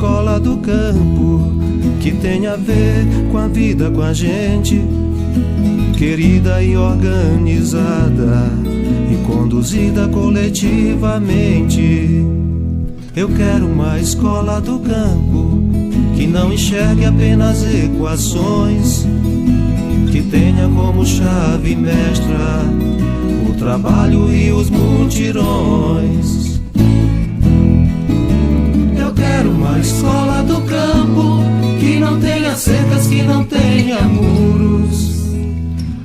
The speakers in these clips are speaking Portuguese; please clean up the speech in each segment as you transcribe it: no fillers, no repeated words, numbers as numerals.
escola do campo que tenha a ver com a vida, com a gente, querida e organizada e conduzida coletivamente. Eu quero uma escola do campo que não enxergue apenas equações, que tenha como chave mestra o trabalho e os mutirões. Eu quero uma escola do campo que não tenha cercas, que não tenha muros,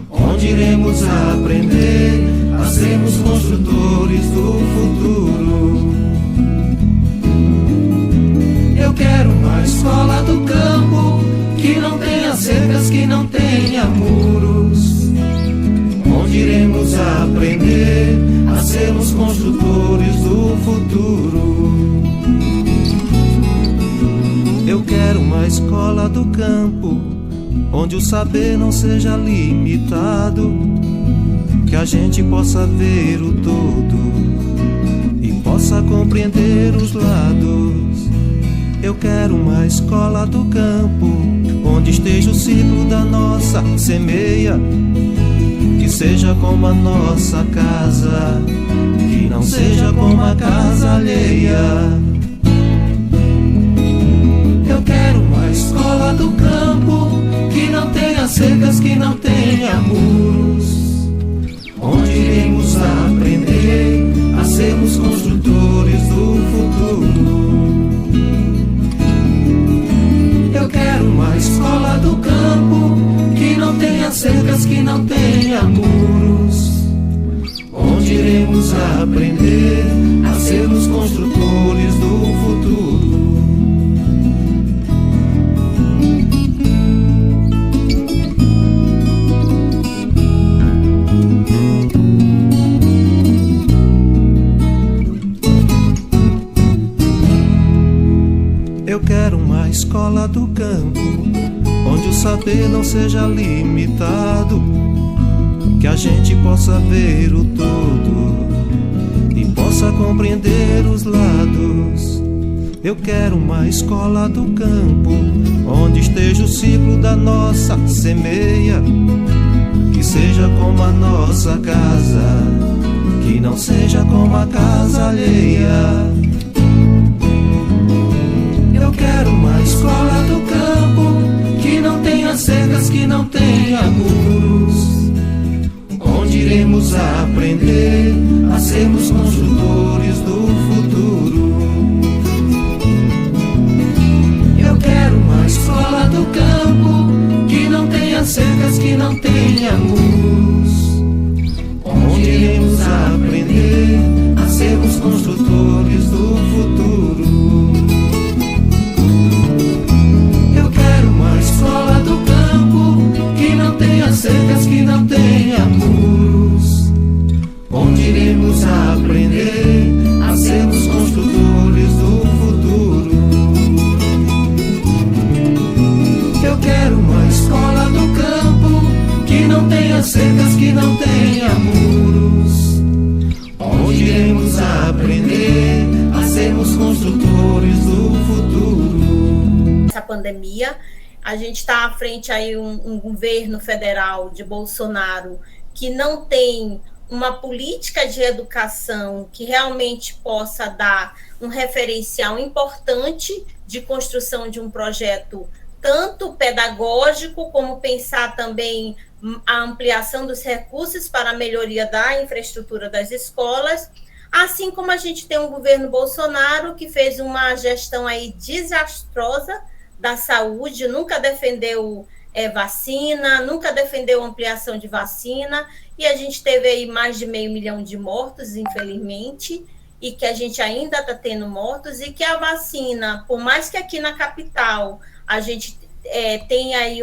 onde iremos aprender a sermos construtores do futuro. Eu quero uma escola do campo que não tenha cercas, que não tenha muros, onde iremos aprender a sermos construtores do futuro. Eu quero uma escola do campo onde o saber não seja limitado, que a gente possa ver o todo e possa compreender os lados. Eu quero uma escola do campo onde esteja o ciclo da nossa semeia, que seja como a nossa casa, que não seja como a casa alheia. Eu quero uma escola do campo que não tenha cercas, que não tenha muros, onde iremos aprender a sermos construtores do futuro. Eu quero uma escola do campo que não tenha cercas, que não tenha muros, onde iremos aprender a sermos construtores do futuro. Eu quero uma escola do campo onde o saber não seja limitado, que a gente possa ver o todo e possa compreender os lados. Eu quero uma escola do campo onde esteja o ciclo da nossa semeia, que seja como a nossa casa, que não seja como a casa alheia. Eu quero uma escola do campo que não tenha cercas, que não tenha muros, onde iremos aprender a sermos construtores do futuro. Eu quero uma escola do campo que não tenha cercas, que não tenha muros, onde iremos aprender a sermos construtores do futuro. Escola do campo que não tenha cercas, que não tenha muros, onde iremos aprender a sermos construtores do futuro. Eu quero uma escola do campo que não tenha cercas, que não tenha muros, onde iremos aprender a sermos construtores do futuro. Essa pandemia, a gente está à frente aí um governo federal de Bolsonaro que não tem uma política de educação que realmente possa dar um referencial importante de construção de um projeto tanto pedagógico, como pensar também a ampliação dos recursos para a melhoria da infraestrutura das escolas, assim como a gente tem um governo Bolsonaro que fez uma gestão aí desastrosa da saúde, nunca defendeu vacina, nunca defendeu ampliação de vacina, e a gente teve aí mais de 500 mil de mortos, infelizmente, e que a gente ainda está tendo mortos, e que a vacina, por mais que aqui na capital a gente tenha aí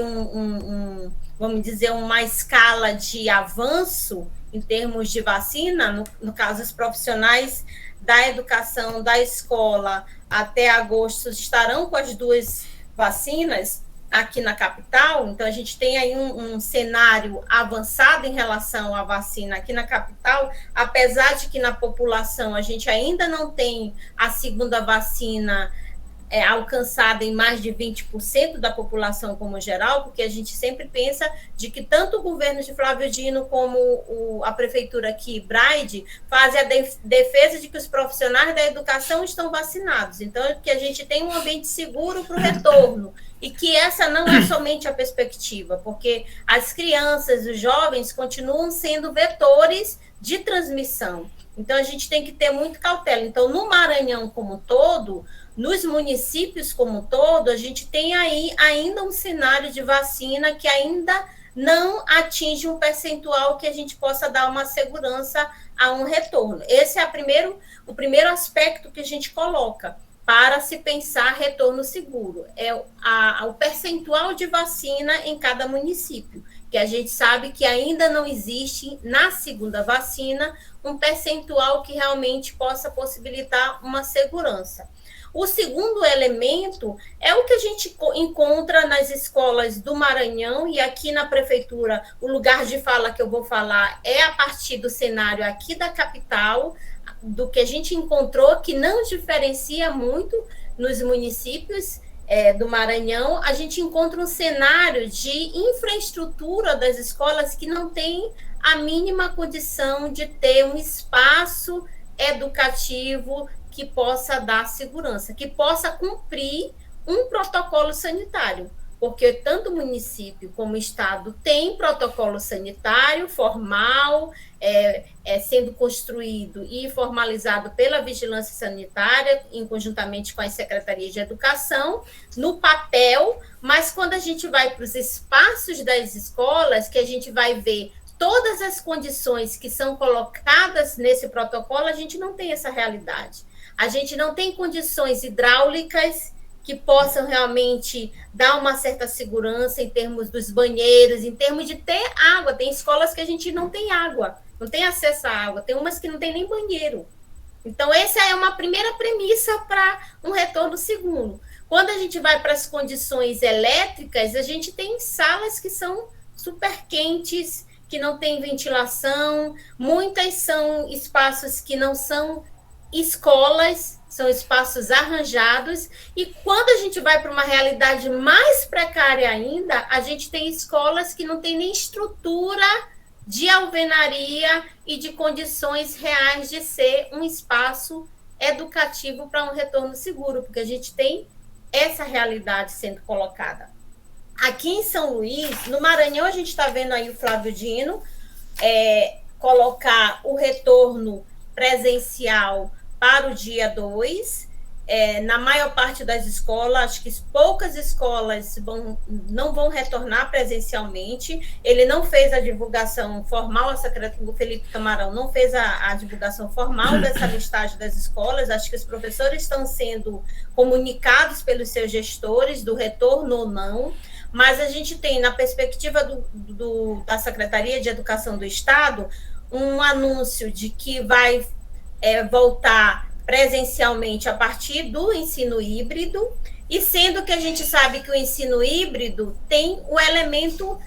vamos dizer, uma escala de avanço em termos de vacina, no caso, os profissionais da educação, da escola, até agosto estarão com as 2 vacinas aqui na capital, então a gente tem aí um cenário avançado em relação à vacina aqui na capital, apesar de que na população a gente ainda não tem a segunda vacina alcançada em mais de 20% da população como geral, porque a gente sempre pensa de que tanto o governo de Flávio Dino como a prefeitura aqui, Braide, fazem a defesa de que os profissionais da educação estão vacinados. Então, que a gente tem um ambiente seguro para o retorno, e que essa não é somente a perspectiva, porque as crianças, os jovens, continuam sendo vetores de transmissão. Então, a gente tem que ter muito cautela. Então, no Maranhão como um todo, nos municípios como um todo, a gente tem aí ainda um cenário de vacina que ainda não atinge um percentual que a gente possa dar uma segurança a um retorno. Esse é o primeiro aspecto que a gente coloca para se pensar retorno seguro. É o percentual de vacina em cada município, que a gente sabe que ainda não existe, na segunda vacina, um percentual que realmente possa possibilitar uma segurança. O segundo elemento é o que a gente encontra nas escolas do Maranhão, e aqui na prefeitura, o lugar de fala que eu vou falar é a partir do cenário aqui da capital, do que a gente encontrou, que não diferencia muito nos municípios do Maranhão. A gente encontra um cenário de infraestrutura das escolas que não tem a mínima condição de ter um espaço educativo que possa dar segurança, que possa cumprir um protocolo sanitário, porque tanto o município como o estado tem protocolo sanitário formal, sendo construído e formalizado pela Vigilância Sanitária, conjuntamente com as secretarias de educação, no papel, mas quando a gente vai para os espaços das escolas, que a gente vai ver todas as condições que são colocadas nesse protocolo, a gente não tem essa realidade. A gente não tem condições hidráulicas que possam realmente dar uma certa segurança em termos dos banheiros, em termos de ter água. Tem escolas que a gente não tem água, não tem acesso à água, tem umas que não tem nem banheiro. Então, essa é uma primeira premissa para um retorno seguro. Quando a gente vai para as condições elétricas, a gente tem salas que são super quentes, que não tem ventilação, muitas são espaços que não são escolas, são espaços arranjados, e quando a gente vai para uma realidade mais precária ainda, a gente tem escolas que não tem nem estrutura de alvenaria e de condições reais de ser um espaço educativo para um retorno seguro, porque a gente tem essa realidade sendo colocada. Aqui em São Luís, no Maranhão, a gente está vendo aí o Flávio Dino colocar o retorno presencial para o dia 2, na maior parte das escolas, acho que poucas escolas não vão retornar presencialmente. Ele não fez a divulgação formal, o Felipe Camarão não fez a divulgação formal dessa listagem das escolas. Acho que os professores estão sendo comunicados pelos seus gestores do retorno ou não, mas a gente tem, na perspectiva da Secretaria de Educação do Estado, um anúncio de que vai voltar presencialmente a partir do ensino híbrido, e sendo que a gente sabe que o ensino híbrido tem o elemento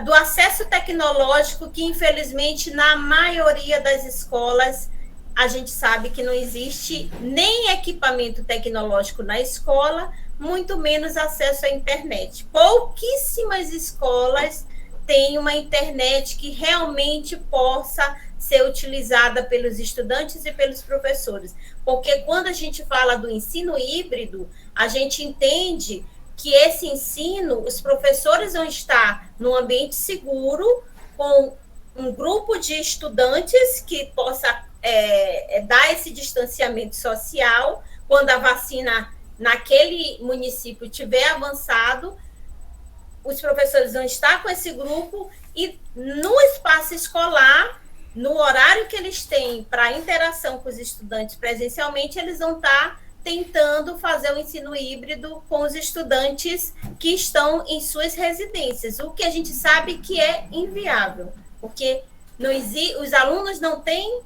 do acesso tecnológico, que infelizmente na maioria das escolas a gente sabe que não existe nem equipamento tecnológico na escola, muito menos acesso à internet. Pouquíssimas escolas têm uma internet que realmente possa ser utilizada pelos estudantes e pelos professores. Porque quando a gente fala do ensino híbrido, a gente entende que esse ensino, os professores vão estar num ambiente seguro, com um grupo de estudantes que possa dar esse distanciamento social. Quando a vacina naquele município tiver avançado, os professores vão estar com esse grupo, e no espaço escolar, no horário que eles têm para interação com os estudantes presencialmente, eles vão estar tentando fazer o ensino híbrido com os estudantes que estão em suas residências, o que a gente sabe que é inviável, porque os alunos não têm,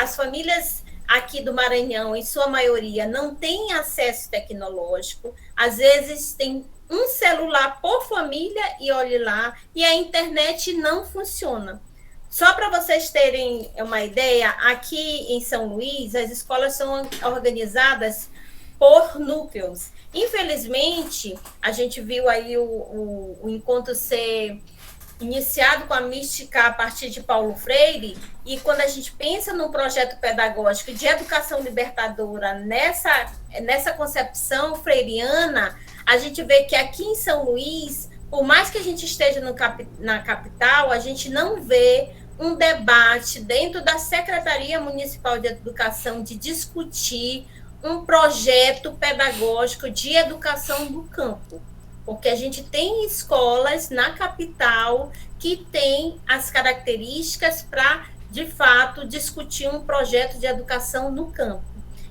as famílias aqui do Maranhão, em sua maioria, não têm acesso tecnológico, às vezes tem um celular por família, e olhe lá, e a internet não funciona. Só para vocês terem uma ideia, aqui em São Luís, as escolas são organizadas por núcleos. Infelizmente, a gente viu aí o encontro ser iniciado com a mística a partir de Paulo Freire, e quando a gente pensa num projeto pedagógico de educação libertadora nessa concepção freiriana, a gente vê que aqui em São Luís, por mais que a gente esteja na capital, a gente não vê um debate dentro da Secretaria Municipal de Educação de discutir um projeto pedagógico de educação do campo. Porque a gente tem escolas na capital que têm as características para, de fato, discutir um projeto de educação no campo.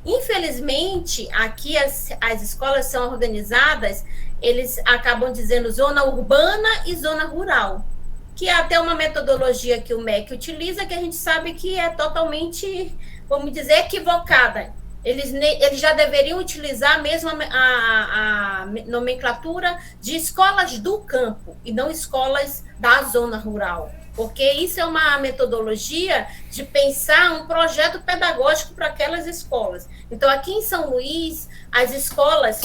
Infelizmente, aqui as escolas são organizadas, eles acabam dizendo zona urbana e zona rural, que é até uma metodologia que o MEC utiliza, que a gente sabe que é totalmente, vamos dizer, equivocada. Eles já deveriam utilizar mesmo a nomenclatura de escolas do campo e não escolas da zona rural, porque isso é uma metodologia de pensar um projeto pedagógico para aquelas escolas. Então, aqui em São Luís, as escolas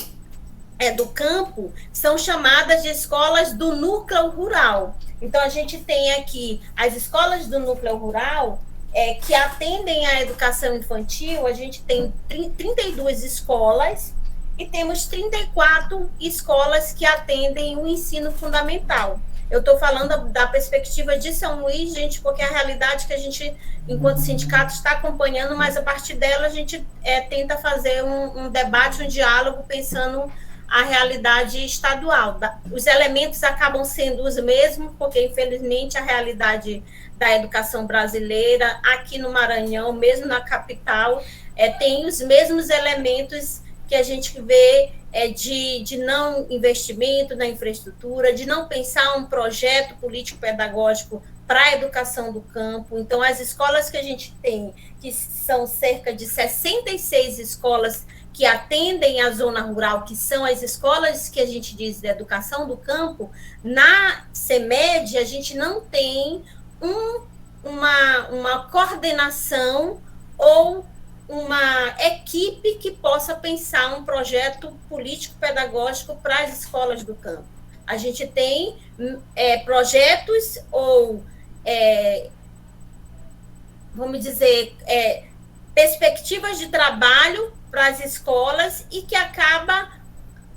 do campo são chamadas de escolas do núcleo rural. Então, a gente tem aqui as escolas do núcleo rural, que atendem à educação infantil. A gente tem 32 escolas e temos 34 escolas que atendem o ensino fundamental. Eu estou falando da perspectiva de São Luís, gente, porque é a realidade que a gente, enquanto sindicato, está acompanhando, mas a partir dela a gente tenta fazer um debate, um diálogo, pensando a realidade estadual. Os elementos acabam sendo os mesmos, porque, infelizmente, a realidade da educação brasileira, aqui no Maranhão, mesmo na capital, tem os mesmos elementos que a gente vê de não investimento na infraestrutura, de não pensar um projeto político-pedagógico para a educação do campo. Então, as escolas que a gente tem, que são cerca de 66 escolas que atendem a zona rural, que são as escolas que a gente diz de educação do campo, na CEMED a gente não tem uma coordenação ou uma equipe que possa pensar um projeto político-pedagógico para as escolas do campo. A gente tem projetos ou, vamos dizer, perspectivas de trabalho para as escolas e que acaba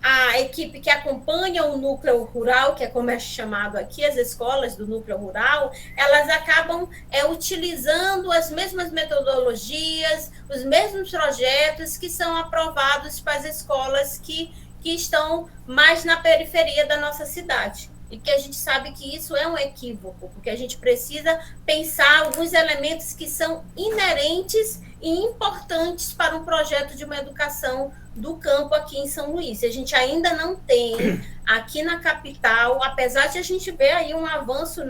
a equipe que acompanha o núcleo rural, que é como é chamado aqui, as escolas do núcleo rural, elas acabam utilizando as mesmas metodologias, os mesmos projetos que são aprovados para as escolas que estão mais na periferia da nossa cidade. E que a gente sabe que isso é um equívoco, porque a gente precisa pensar alguns elementos que são inerentes e importantes para um projeto de uma educação do campo aqui em São Luís. A gente ainda não tem aqui na capital, apesar de a gente ver aí um avanço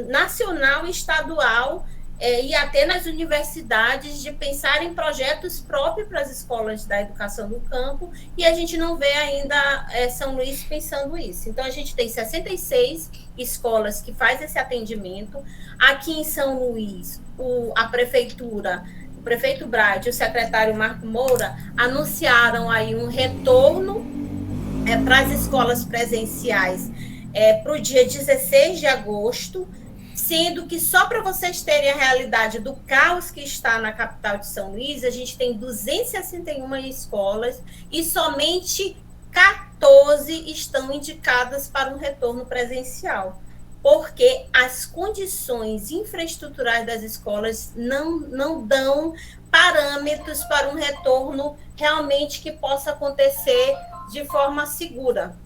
nacional e estadual, e até nas universidades, de pensar em projetos próprios para as escolas da educação do campo, e a gente não vê ainda São Luís pensando isso. Então, a gente tem 66 escolas que fazem esse atendimento. Aqui em São Luís, a prefeitura, o prefeito Brade e o secretário Marco Moura anunciaram aí um retorno para as escolas presenciais para o dia 16 de agosto, sendo que, só para vocês terem a realidade do caos que está na capital de São Luís, a gente tem 261 escolas e somente 14 estão indicadas para um retorno presencial, porque as condições infraestruturais das escolas não dão parâmetros para um retorno realmente que possa acontecer de forma segura.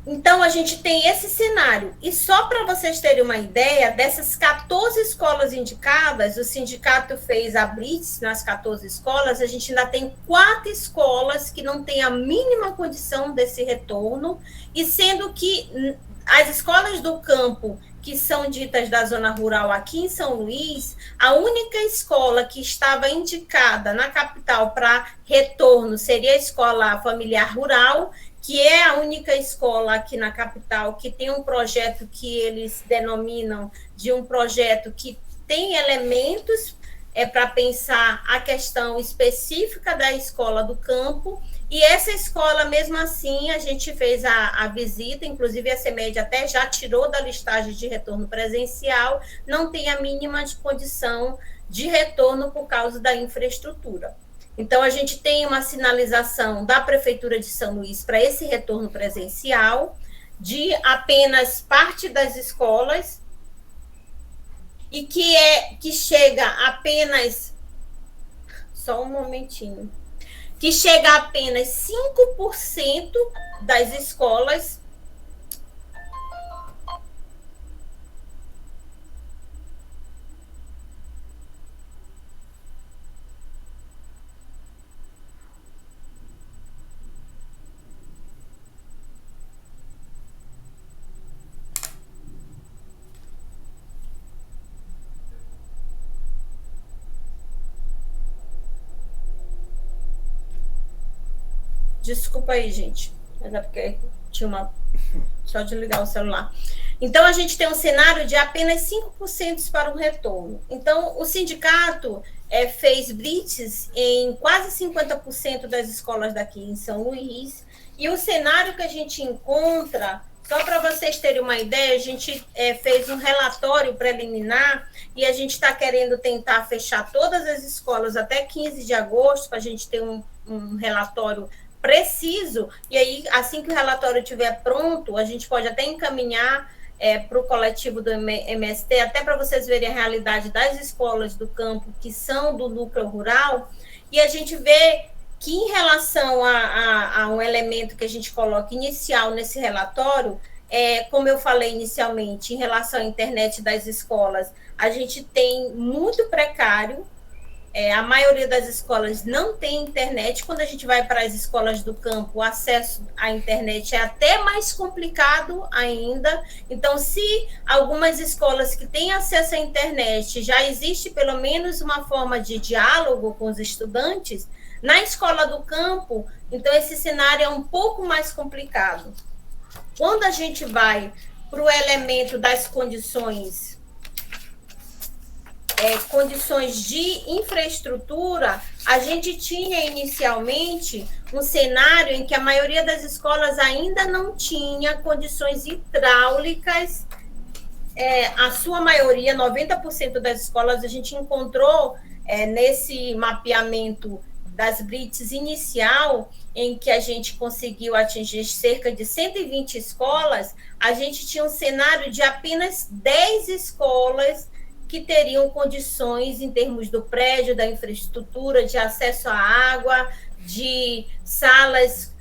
Então, a gente tem esse cenário. E só para vocês terem uma ideia, dessas 14 escolas indicadas, o sindicato fez a blitz nas 14 escolas, a gente ainda tem 4 escolas que não têm a mínima condição desse retorno, e sendo que as escolas do campo, que são ditas da zona rural aqui em São Luís, a única escola que estava indicada na capital para retorno seria a escola familiar rural, que é a única escola aqui na capital que tem um projeto que eles denominam de um projeto que tem elementos para pensar a questão específica da escola do campo, e essa escola, mesmo assim, a gente fez a visita, inclusive a CEMED até já tirou da listagem de retorno presencial, não tem a mínima de condição de retorno por causa da infraestrutura. Então, a gente tem uma sinalização da Prefeitura de São Luís para esse retorno presencial, de apenas parte das escolas, e que chega apenas, só um momentinho, que chega a apenas 5% das escolas. Desculpa aí, gente, mas é porque tinha uma... Só de ligar o celular. Então, a gente tem um cenário de apenas 5% para o retorno. Então, o sindicato fez blitz em quase 50% das escolas daqui em São Luís, e o cenário que a gente encontra, só para vocês terem uma ideia, a gente fez um relatório preliminar, e a gente está querendo tentar fechar todas as escolas até 15 de agosto, para a gente ter um relatório preciso, e aí, assim que o relatório estiver pronto, a gente pode até encaminhar para o coletivo do MST, até para vocês verem a realidade das escolas do campo, que são do núcleo rural, e a gente vê que, em relação a um elemento que a gente coloca inicial nesse relatório, como eu falei inicialmente, em relação à internet das escolas, a gente tem muito precário. A maioria das escolas não tem internet. Quando a gente vai para as escolas do campo, o acesso à internet é até mais complicado ainda. Então, se algumas escolas que têm acesso à internet já existe pelo menos uma forma de diálogo com os estudantes, na escola do campo, então esse cenário é um pouco mais complicado. Quando a gente vai para o elemento das condições de infraestrutura, a gente tinha inicialmente um cenário em que a maioria das escolas ainda não tinha condições hidráulicas, a sua maioria, 90% das escolas, a gente encontrou nesse mapeamento das blitz inicial, em que a gente conseguiu atingir cerca de 120 escolas, a gente tinha um cenário de apenas 10 escolas que teriam condições em termos do prédio, da infraestrutura, de acesso à água, de salas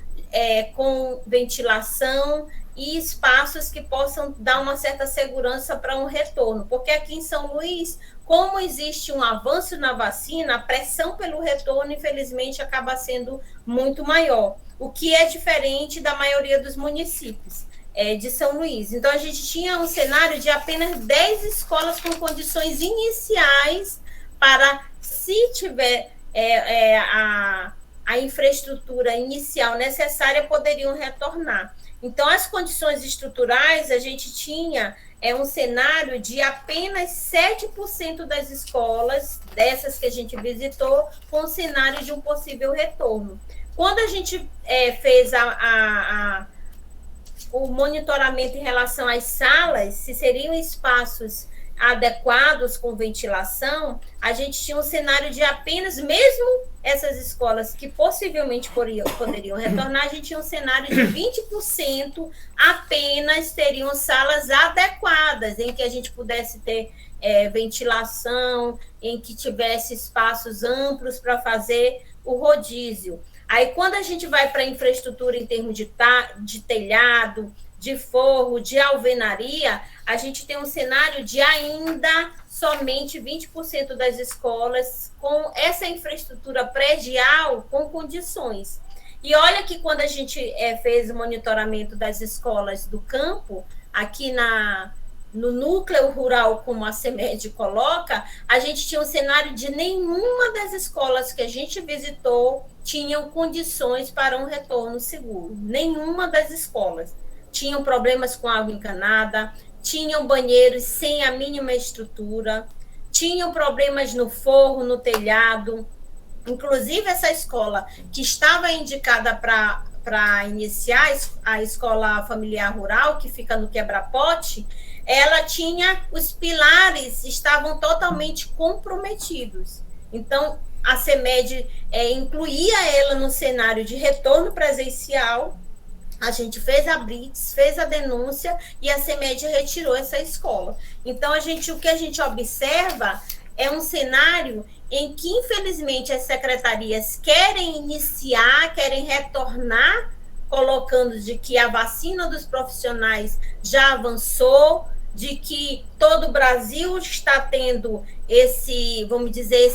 com ventilação e espaços que possam dar uma certa segurança para um retorno. Porque aqui em São Luís, como existe um avanço na vacina, a pressão pelo retorno, infelizmente, acaba sendo muito maior, o que é diferente da maioria dos municípios de São Luís. Então, a gente tinha um cenário de apenas 10 escolas com condições iniciais para, se tiver a infraestrutura inicial necessária, poderiam retornar. Então, as condições estruturais, a gente tinha um cenário de apenas 7% das escolas, dessas que a gente visitou, com o cenário de um possível retorno. Quando a gente fez o monitoramento em relação às salas, se seriam espaços adequados com ventilação, a gente tinha um cenário de apenas, mesmo essas escolas que possivelmente poderiam retornar, a gente tinha um cenário de 20% apenas teriam salas adequadas, em que a gente pudesse ter ventilação, em que tivesse espaços amplos para fazer o rodízio. Aí, quando a gente vai para a infraestrutura em termos de telhado, de forro, de alvenaria, a gente tem um cenário de ainda somente 20% das escolas com essa infraestrutura predial com condições. E olha que quando a gente fez o monitoramento das escolas do campo, aqui no núcleo rural, como a CEMED coloca, a gente tinha um cenário de nenhuma das escolas que a gente visitou tinham condições para um retorno seguro. Nenhuma das escolas. Tinham problemas com água encanada, tinham banheiros sem a mínima estrutura, tinham problemas no forro, no telhado. Inclusive, essa escola que estava indicada para iniciar a escola familiar rural, que fica no Quebra-Pote, ela tinha, os pilares estavam totalmente comprometidos. Então, a CEMED incluía ela no cenário de retorno presencial. A gente fez a blitz, fez a denúncia e a CEMED retirou essa escola. Então, o que a gente observa é um cenário em que, infelizmente, as secretarias querem iniciar, querem retornar, colocando de que a vacina dos profissionais já avançou, de que todo o Brasil está tendo vamos dizer,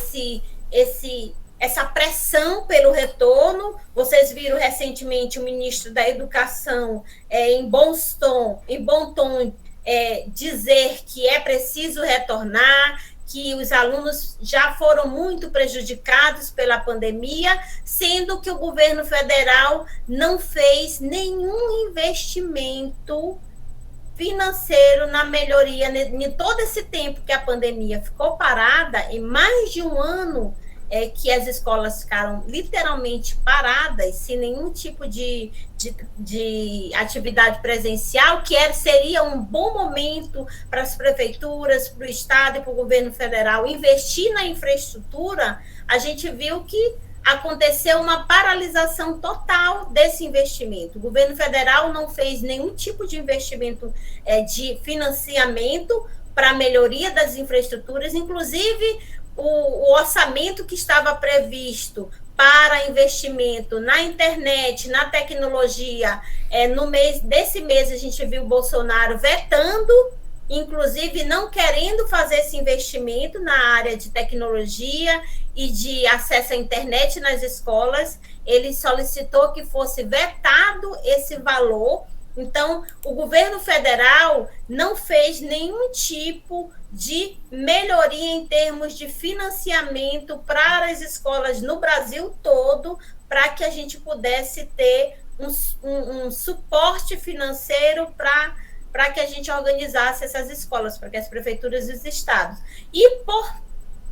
essa pressão pelo retorno. Vocês viram recentemente o ministro da Educação, em bom tom, dizer que é preciso retornar, que os alunos já foram muito prejudicados pela pandemia, sendo que o governo federal não fez nenhum investimento financeiro na melhoria. Em todo esse tempo que a pandemia ficou parada, em mais de um ano que as escolas ficaram literalmente paradas, sem nenhum tipo de atividade presencial, seria um bom momento para as prefeituras, para o Estado e para o governo federal investir na infraestrutura. A gente viu que aconteceu uma paralisação total desse investimento. O governo federal não fez nenhum tipo de investimento de financiamento para a melhoria das infraestruturas, inclusive o orçamento que estava previsto para investimento na internet, na tecnologia, desse mês a gente viu o Bolsonaro vetando, inclusive não querendo fazer esse investimento na área de tecnologia e de acesso à internet nas escolas. Ele solicitou que fosse vetado esse valor. Então, o governo federal não fez nenhum tipo de melhoria em termos de financiamento para as escolas no Brasil todo, para que a gente pudesse ter um suporte financeiro para que a gente organizasse essas escolas, para que as prefeituras e os estados. E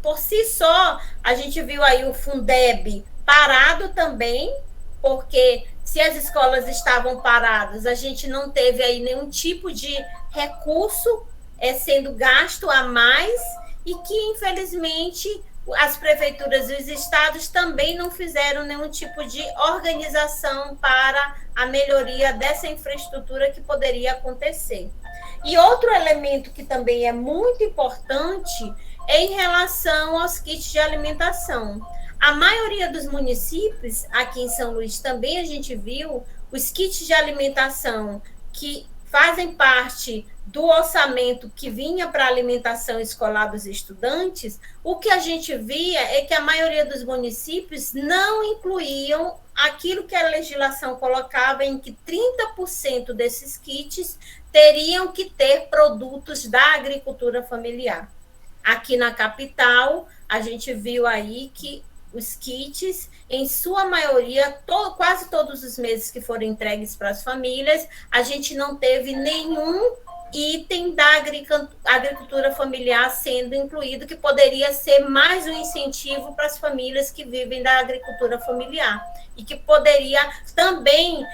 por si só, a gente viu aí o Fundeb parado também, porque se as escolas estavam paradas, a gente não teve aí nenhum tipo de recurso sendo gasto a mais, e que, infelizmente, as prefeituras e os estados também não fizeram nenhum tipo de organização para a melhoria dessa infraestrutura que poderia acontecer. E outro elemento que também é muito importante é em relação aos kits de alimentação. A maioria dos municípios, aqui em São Luís também a gente viu, os kits de alimentação que fazem parte do orçamento que vinha para a alimentação escolar dos estudantes. O que a gente via é que a maioria dos municípios não incluíam aquilo que a legislação colocava, em que 30% desses kits teriam que ter produtos da agricultura familiar. Aqui na capital, a gente viu aí que os kits, em sua maioria, quase todos os meses que foram entregues para as famílias, a gente não teve nenhum item da agricultura familiar sendo incluído, que poderia ser mais um incentivo para as famílias que vivem da agricultura familiar, e que poderia também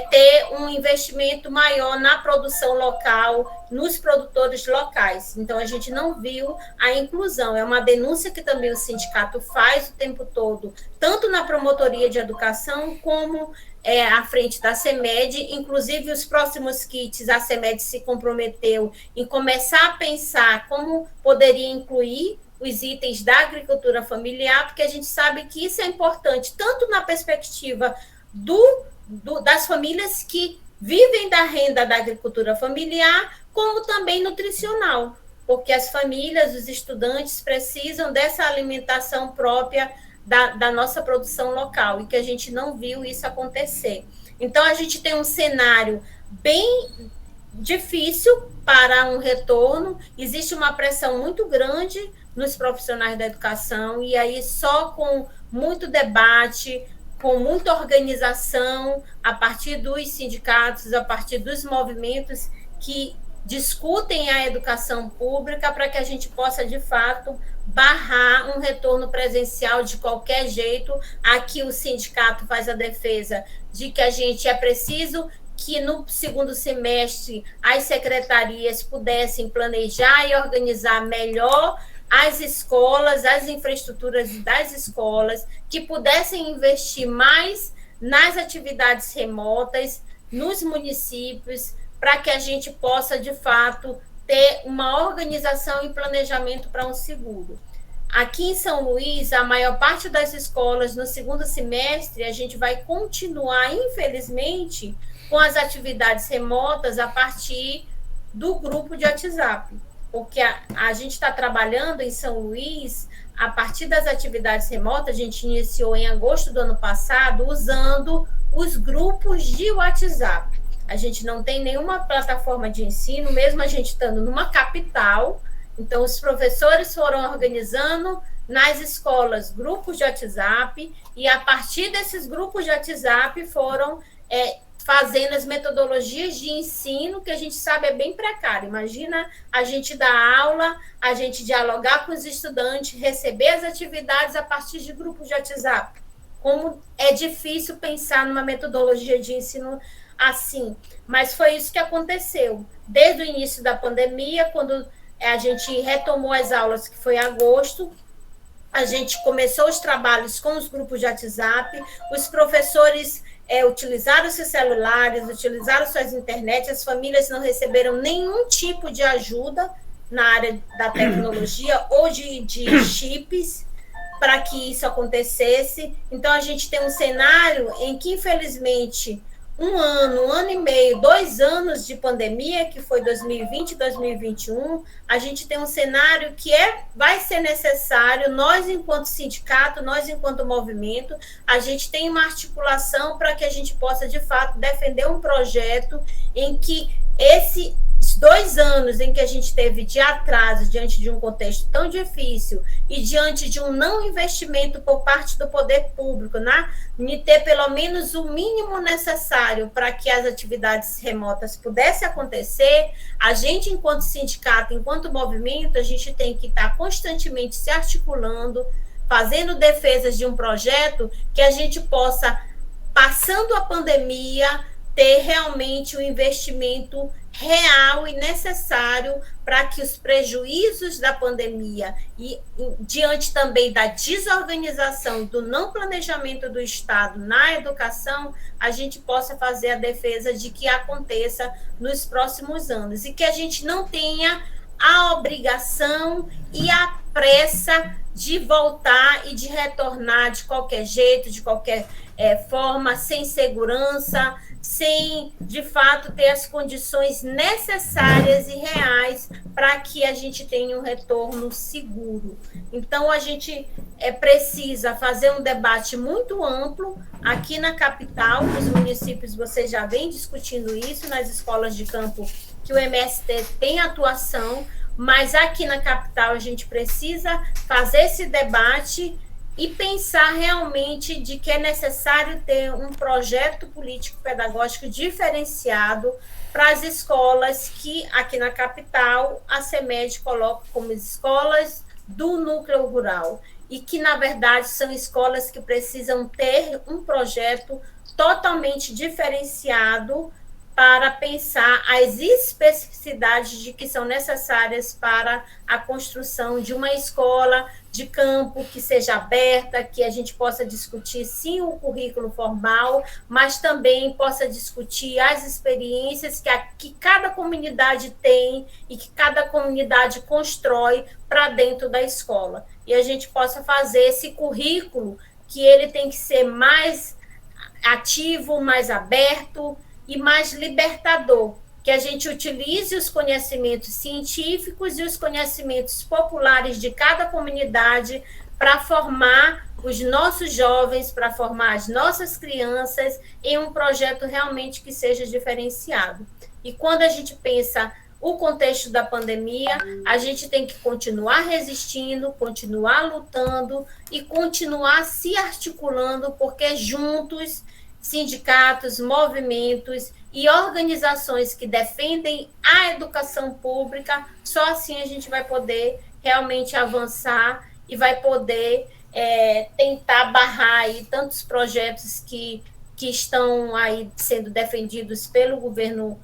ter um investimento maior na produção local, nos produtores locais. Então, a gente não viu a inclusão. É uma denúncia que também o sindicato faz o tempo todo, tanto na promotoria de educação como à frente da CEMED. Inclusive, os próximos kits, a CEMED se comprometeu em começar a pensar como poderia incluir os itens da agricultura familiar, porque a gente sabe que isso é importante, tanto na perspectiva das famílias que vivem da renda da agricultura familiar, como também nutricional, porque as famílias, os estudantes precisam dessa alimentação própria da nossa produção local, e que a gente não viu isso acontecer. Então, a gente tem um cenário bem difícil para um retorno, existe uma pressão muito grande nos profissionais da educação, e aí só com muito debate, com muita organização, a partir dos sindicatos, a partir dos movimentos, que discutem a educação pública para que a gente possa, de fato, barrar um retorno presencial de qualquer jeito. Aqui o sindicato faz a defesa de que a gente é preciso que no segundo semestre as secretarias pudessem planejar e organizar melhor as escolas, as infraestruturas das escolas, que pudessem investir mais nas atividades remotas, nos municípios, para que a gente possa, de fato, ter uma organização e planejamento para um seguro. Aqui em São Luís, a maior parte das escolas, no segundo semestre, a gente vai continuar, infelizmente, com as atividades remotas a partir do grupo de WhatsApp, porque a gente está trabalhando em São Luís a partir das atividades remotas. A gente iniciou em agosto do ano passado usando os grupos de WhatsApp. A gente não tem nenhuma plataforma de ensino, mesmo a gente estando numa capital. Então, os professores foram organizando nas escolas grupos de WhatsApp, e a partir desses grupos de WhatsApp foram fazendo as metodologias de ensino, que a gente sabe é bem precário. Imagina a gente dar aula, a gente dialogar com os estudantes, receber as atividades a partir de grupos de WhatsApp. Como é difícil pensar numa metodologia de ensino assim. Mas foi isso que aconteceu. Desde o início da pandemia, quando a gente retomou as aulas, que foi em agosto, a gente começou os trabalhos com os grupos de WhatsApp, os professores utilizaram seus celulares, utilizaram suas internet, as famílias não receberam nenhum tipo de ajuda na área da tecnologia ou de chips para que isso acontecesse. Então, a gente tem um cenário em que, infelizmente, um ano e meio, 2 anos de pandemia, que foi 2020 e 2021, a gente tem um cenário que vai ser necessário, nós, enquanto sindicato, nós, enquanto movimento, a gente tem uma articulação para que a gente possa, de fato, defender um projeto em que esses 2 anos em que a gente teve de atraso diante de um contexto tão difícil e diante de um não investimento por parte do poder público, em ter pelo menos o mínimo necessário para que as atividades remotas pudessem acontecer, a gente, enquanto sindicato, enquanto movimento, a gente tem que estar constantemente se articulando, fazendo defesas de um projeto que a gente possa, passando a pandemia, ter realmente um investimento real e necessário para que os prejuízos da pandemia e diante também da desorganização, do não planejamento do Estado na educação, a gente possa fazer a defesa de que aconteça nos próximos anos e que a gente não tenha a obrigação e a pressa de voltar e de retornar de qualquer jeito, de qualquer forma, sem segurança, sem, de fato, ter as condições necessárias e reais para que a gente tenha um retorno seguro. Então, a gente precisa fazer um debate muito amplo aqui na capital, nos municípios, vocês já vêm discutindo isso, nas escolas de campo que o MST tem atuação, mas aqui na capital a gente precisa fazer esse debate e pensar realmente de que é necessário ter um projeto político-pedagógico diferenciado para as escolas que, aqui na capital, a CEMED coloca como escolas do núcleo rural, e que, na verdade, são escolas que precisam ter um projeto totalmente diferenciado para pensar as especificidades de que são necessárias para a construção de uma escola de campo que seja aberta, que a gente possa discutir, sim, o currículo formal, mas também possa discutir as experiências que cada comunidade tem e que cada comunidade constrói para dentro da escola. E a gente possa fazer esse currículo que ele tem que ser mais ativo, mais aberto e mais libertador, que a gente utilize os conhecimentos científicos e os conhecimentos populares de cada comunidade para formar os nossos jovens, para formar as nossas crianças em um projeto realmente que seja diferenciado. E quando a gente pensa o contexto da pandemia, a gente tem que continuar resistindo, continuar lutando e continuar se articulando, porque juntos sindicatos, movimentos e organizações que defendem a educação pública, só assim a gente vai poder realmente avançar e vai poder tentar barrar aí tantos projetos que estão aí sendo defendidos pelo governo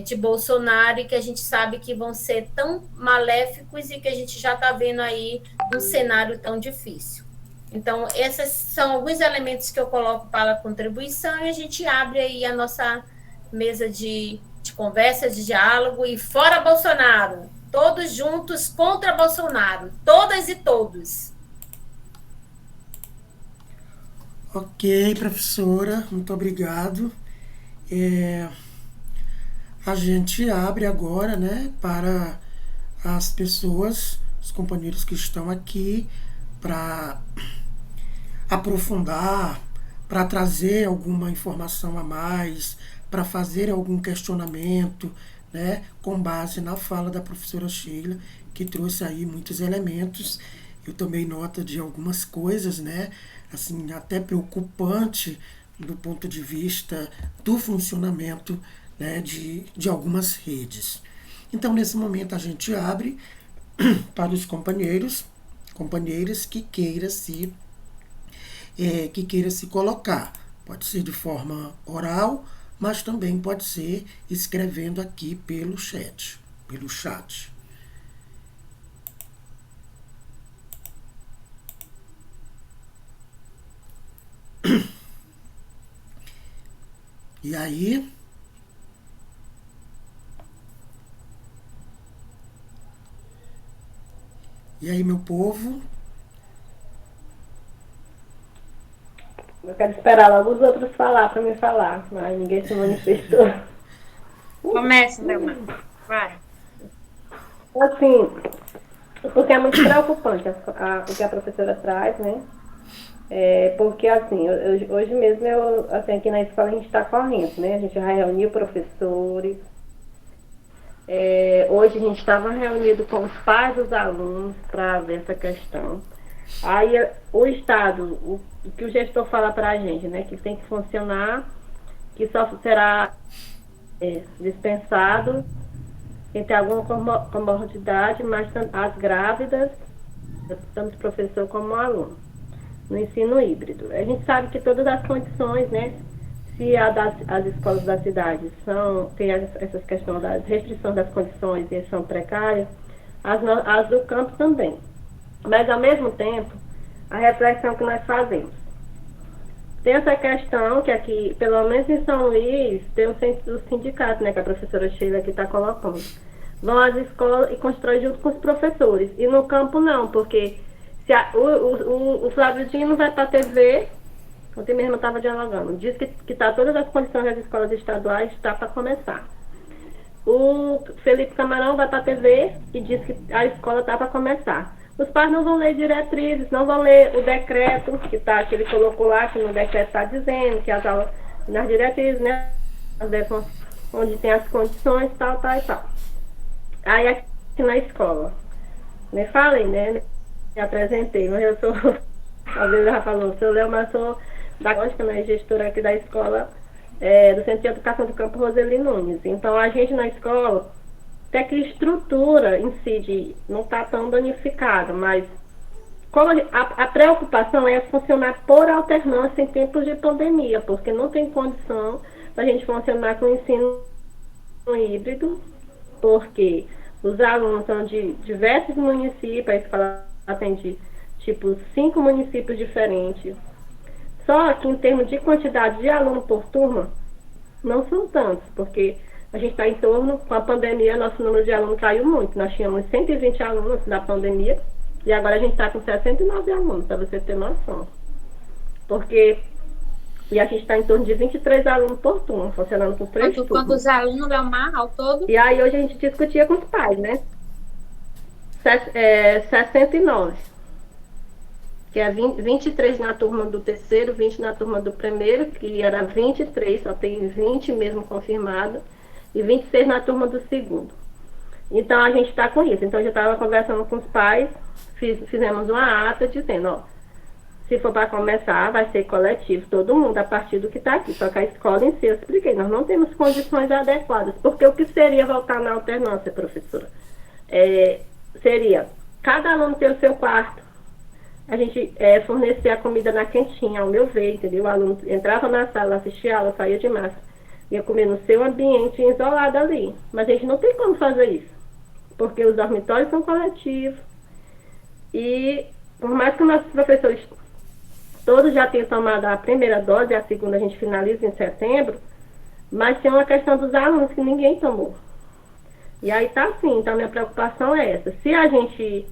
de Bolsonaro e que a gente sabe que vão ser tão maléficos e que a gente já está vendo aí um cenário tão difícil. Então, esses são alguns elementos que eu coloco para a contribuição e a gente abre aí a nossa mesa de conversa, de diálogo e fora Bolsonaro, todos juntos contra Bolsonaro, todas e todos. Ok, professora, muito obrigado. A gente abre agora, né, para as pessoas, os companheiros que estão aqui, para aprofundar, para trazer alguma informação a mais, para fazer algum questionamento, né, com base na fala da professora Sheila, que trouxe aí muitos elementos. Eu tomei nota de algumas coisas, né, assim, até preocupante do ponto de vista do funcionamento, né, de algumas redes. Então, nesse momento, a gente abre para os companheiras que queira se colocar. Pode ser de forma oral, mas também pode ser escrevendo aqui pelo chat. E aí, meu povo? Eu quero esperar logo os outros falar para me falar, mas ninguém se manifestou. Começa, Delmar. Vai. Assim, porque é muito preocupante o que a professora traz, né? Porque, assim, hoje mesmo, assim, aqui na escola a gente está correndo, né? A gente já reuniu professores. Hoje a gente estava reunido com os pais dos alunos para ver essa questão. Aí o Estado, o que o gestor fala para a gente, né? Que tem que funcionar, que só será dispensado quem tem alguma comorbidade, mas as grávidas, tanto professor como aluno, no ensino híbrido. A gente sabe que todas as condições, né? Se as escolas da cidade tem essas questões das restrições das condições e são precárias, as do campo também. Mas, ao mesmo tempo, a reflexão que nós fazemos. Tem essa questão que aqui, pelo menos em São Luís, tem o sindicato, né, que a professora Sheila aqui está colocando. Vão às escolas e constroem junto com os professores. E no campo não, porque se o Flávio Dino vai para a TV, ontem mesmo eu estava dialogando, diz que tá todas as condições das escolas estaduais, está para começar. O Felipe Camarão vai para a TV e diz que a escola está para começar. Os pais não vão ler diretrizes, não vão ler o decreto que ele colocou lá, que no decreto está dizendo que as aulas, nas diretrizes, né, onde tem as condições, tal. Aí aqui na escola, me falei, né, me apresentei, mas eu sou, às vezes ela falou, sou Léo, mas sou da lógica, né, gestora aqui da escola, do Centro de Educação do Campo Roseli Nunes. Então, a gente na escola, até que a estrutura em si não está tão danificada, mas como a preocupação é funcionar por alternância em tempos de pandemia, porque não tem condição da gente funcionar com o ensino híbrido, porque os alunos são de diversos municípios, a escola atende tipo 5 municípios diferentes. Só que em termos de quantidade de aluno por turma, não são tantos, porque a gente está em torno, com a pandemia, nosso número de alunos caiu muito. Nós tínhamos 120 alunos na pandemia e agora a gente está com 69 alunos, para você ter noção. E a gente está em torno de 23 alunos por turma, funcionando com 3 turmas. Quantos alunos, Delmar, ao todo? E aí hoje a gente discutia com os pais, né? 69. Que é 23 na turma do terceiro, 20 na turma do primeiro, que era 23, só tem 20 mesmo confirmado, e 26 na turma do segundo. Então, a gente está com isso. Então, eu já estava conversando com os pais, fizemos uma ata dizendo, Se for para começar, vai ser coletivo, todo mundo, a partir do que está aqui. Só que a escola em si, eu expliquei, nós não temos condições adequadas. Porque o que seria voltar na alternância, professora? Seria, cada aluno ter o seu quarto, a gente fornecer a comida na quentinha, ao meu ver, entendeu? O aluno entrava na sala, assistia a aula, saía de massa, ia comer no seu ambiente, isolado ali. Mas a gente não tem como fazer isso, porque os dormitórios são coletivos, e por mais que os nossos professores todos já tenham tomado a primeira dose, a segunda a gente finaliza em setembro, mas tem uma questão dos alunos que ninguém tomou. E aí tá assim, então a minha preocupação é essa. Se a gente,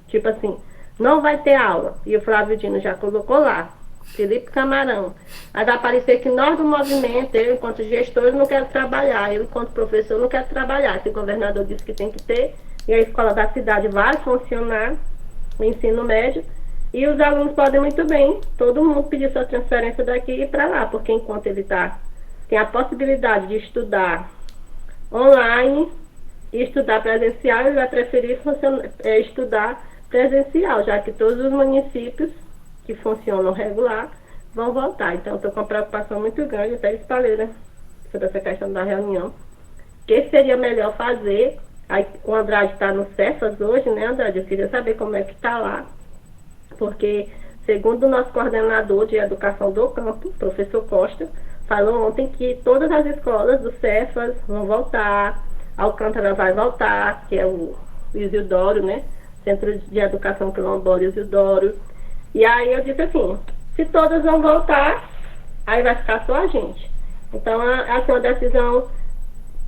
tipo assim, não vai ter aula, e o Flávio Dino já colocou lá, Felipe Camarão, mas vai parecer que nós do movimento, eu enquanto gestor não quero trabalhar, eu enquanto professor não quero trabalhar. Se o governador disse que tem que ter, e a escola da cidade vai funcionar, o ensino médio, e os alunos podem muito bem, todo mundo pedir sua transferência daqui e ir para lá, porque enquanto ele tem a possibilidade de estudar online e estudar presencial, ele vai preferir estudar presencial, já que todos os municípios que funcionam regular vão voltar. Então, estou com uma preocupação muito grande, até espalhei, né, sobre essa questão da reunião. O que seria melhor fazer? Aí, o Andrade está no Cefas hoje, né, Andrade? Eu queria saber como é que está lá, porque, segundo o nosso coordenador de educação do campo, professor Costa, falou ontem que todas as escolas do Cefas vão voltar, Alcântara vai voltar, que é o Isidoro, né? Centro de Educação Quilombola Isidoro. E aí eu disse assim, se todas vão voltar, aí vai ficar só a gente. Então, essa é uma decisão,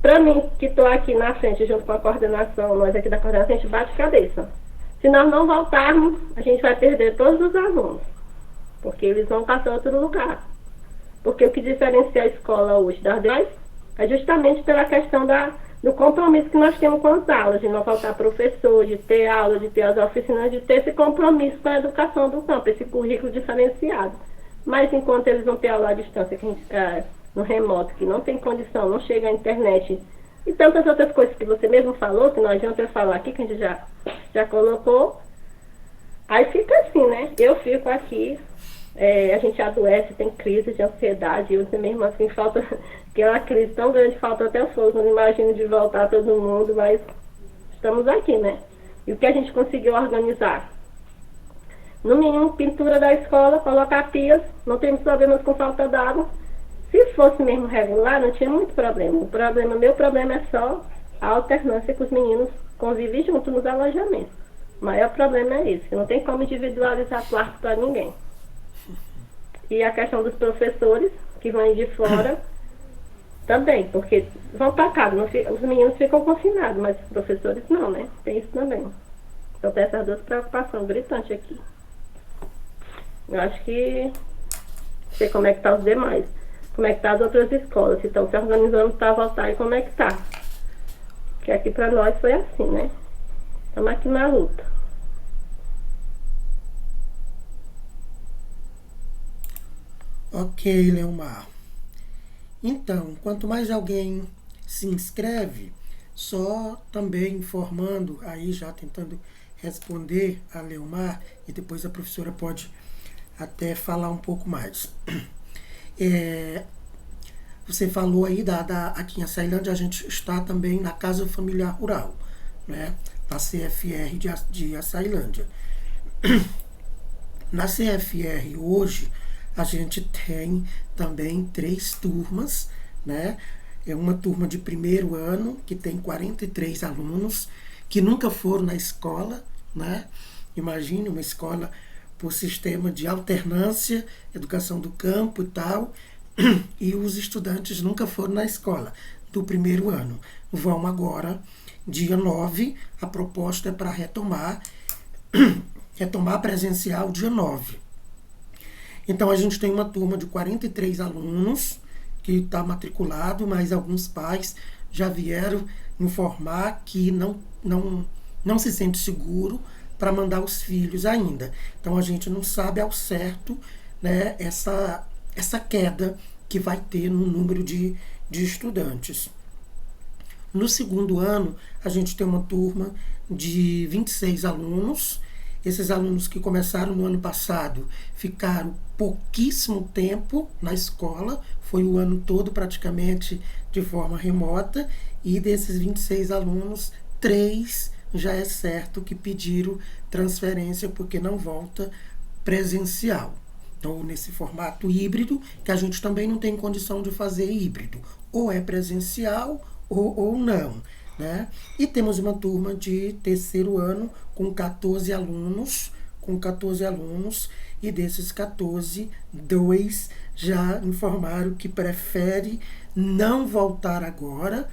para mim, que estou aqui na frente, junto com a coordenação, nós aqui da coordenação, a gente bate cabeça. Se nós não voltarmos, a gente vai perder todos os alunos, porque eles vão passar a outro lugar. Porque o que diferencia a escola hoje das demais é justamente pela questão do compromisso que nós temos com as aulas, de não faltar professor, de ter aula, de ter as oficinas, de ter esse compromisso com a educação do campo, esse currículo diferenciado. Mas enquanto eles vão ter aula à distância, no remoto, que não tem condição, não chega à internet, e tantas outras coisas que você mesmo falou, que não adianta eu falar aqui, que a gente já colocou, aí fica assim, né? Eu fico aqui, a gente adoece, tem crise de ansiedade, e mesmo assim falta, que é uma crise tão grande, falta até fogo, não imagino de voltar todo mundo, mas estamos aqui, né? E o que a gente conseguiu organizar? No mínimo, pintura da escola, colocar pias, não temos problemas com falta d'água. Se fosse mesmo regular, não tinha muito problema. Meu problema é só a alternância que os meninos convivem junto nos alojamentos. O maior problema é esse, que não tem como individualizar quarto para ninguém. E a questão dos professores que vêm de fora também, porque vão para casa, os meninos ficam confinados, mas os professores não, né? Tem isso também. Então tem essas duas preocupações gritantes aqui. Eu acho que não sei como é que tá os demais. Como é que tá as outras escolas, se estão se organizando para voltar e como é que tá. Porque aqui para nós foi assim, né? Estamos aqui na luta. Ok, Leomar. Então, quanto mais alguém se inscreve, só também informando, aí já tentando responder a Leomar, e depois a professora pode até falar um pouco mais. Você falou aí aqui em Açailândia, a gente está também na Casa Familiar Rural, né? Na CFR de Açailândia. Na CFR hoje, a gente tem também 3 turmas, né? É uma turma de primeiro ano, que tem 43 alunos, que nunca foram na escola, né? Imagine uma escola por sistema de alternância, educação do campo e tal, e os estudantes nunca foram na escola do primeiro ano. Vão agora, dia 9, a proposta é para retomar presencial dia 9. Então a gente tem uma turma de 43 alunos que está matriculado, mas alguns pais já vieram informar que não se sente seguro para mandar os filhos ainda. Então a gente não sabe ao certo, né, essa queda que vai ter no número de estudantes. No segundo ano, a gente tem uma turma de 26 alunos, esses alunos que começaram no ano passado ficaram pouquíssimo tempo na escola, foi o ano todo praticamente de forma remota, e desses 26 alunos, 3 já é certo que pediram transferência porque não volta presencial. Então, nesse formato híbrido, que a gente também não tem condição de fazer híbrido. Ou é presencial ou não. Né? E temos uma turma de terceiro ano com 14 alunos, e desses 14, 2 já informaram que prefere não voltar agora,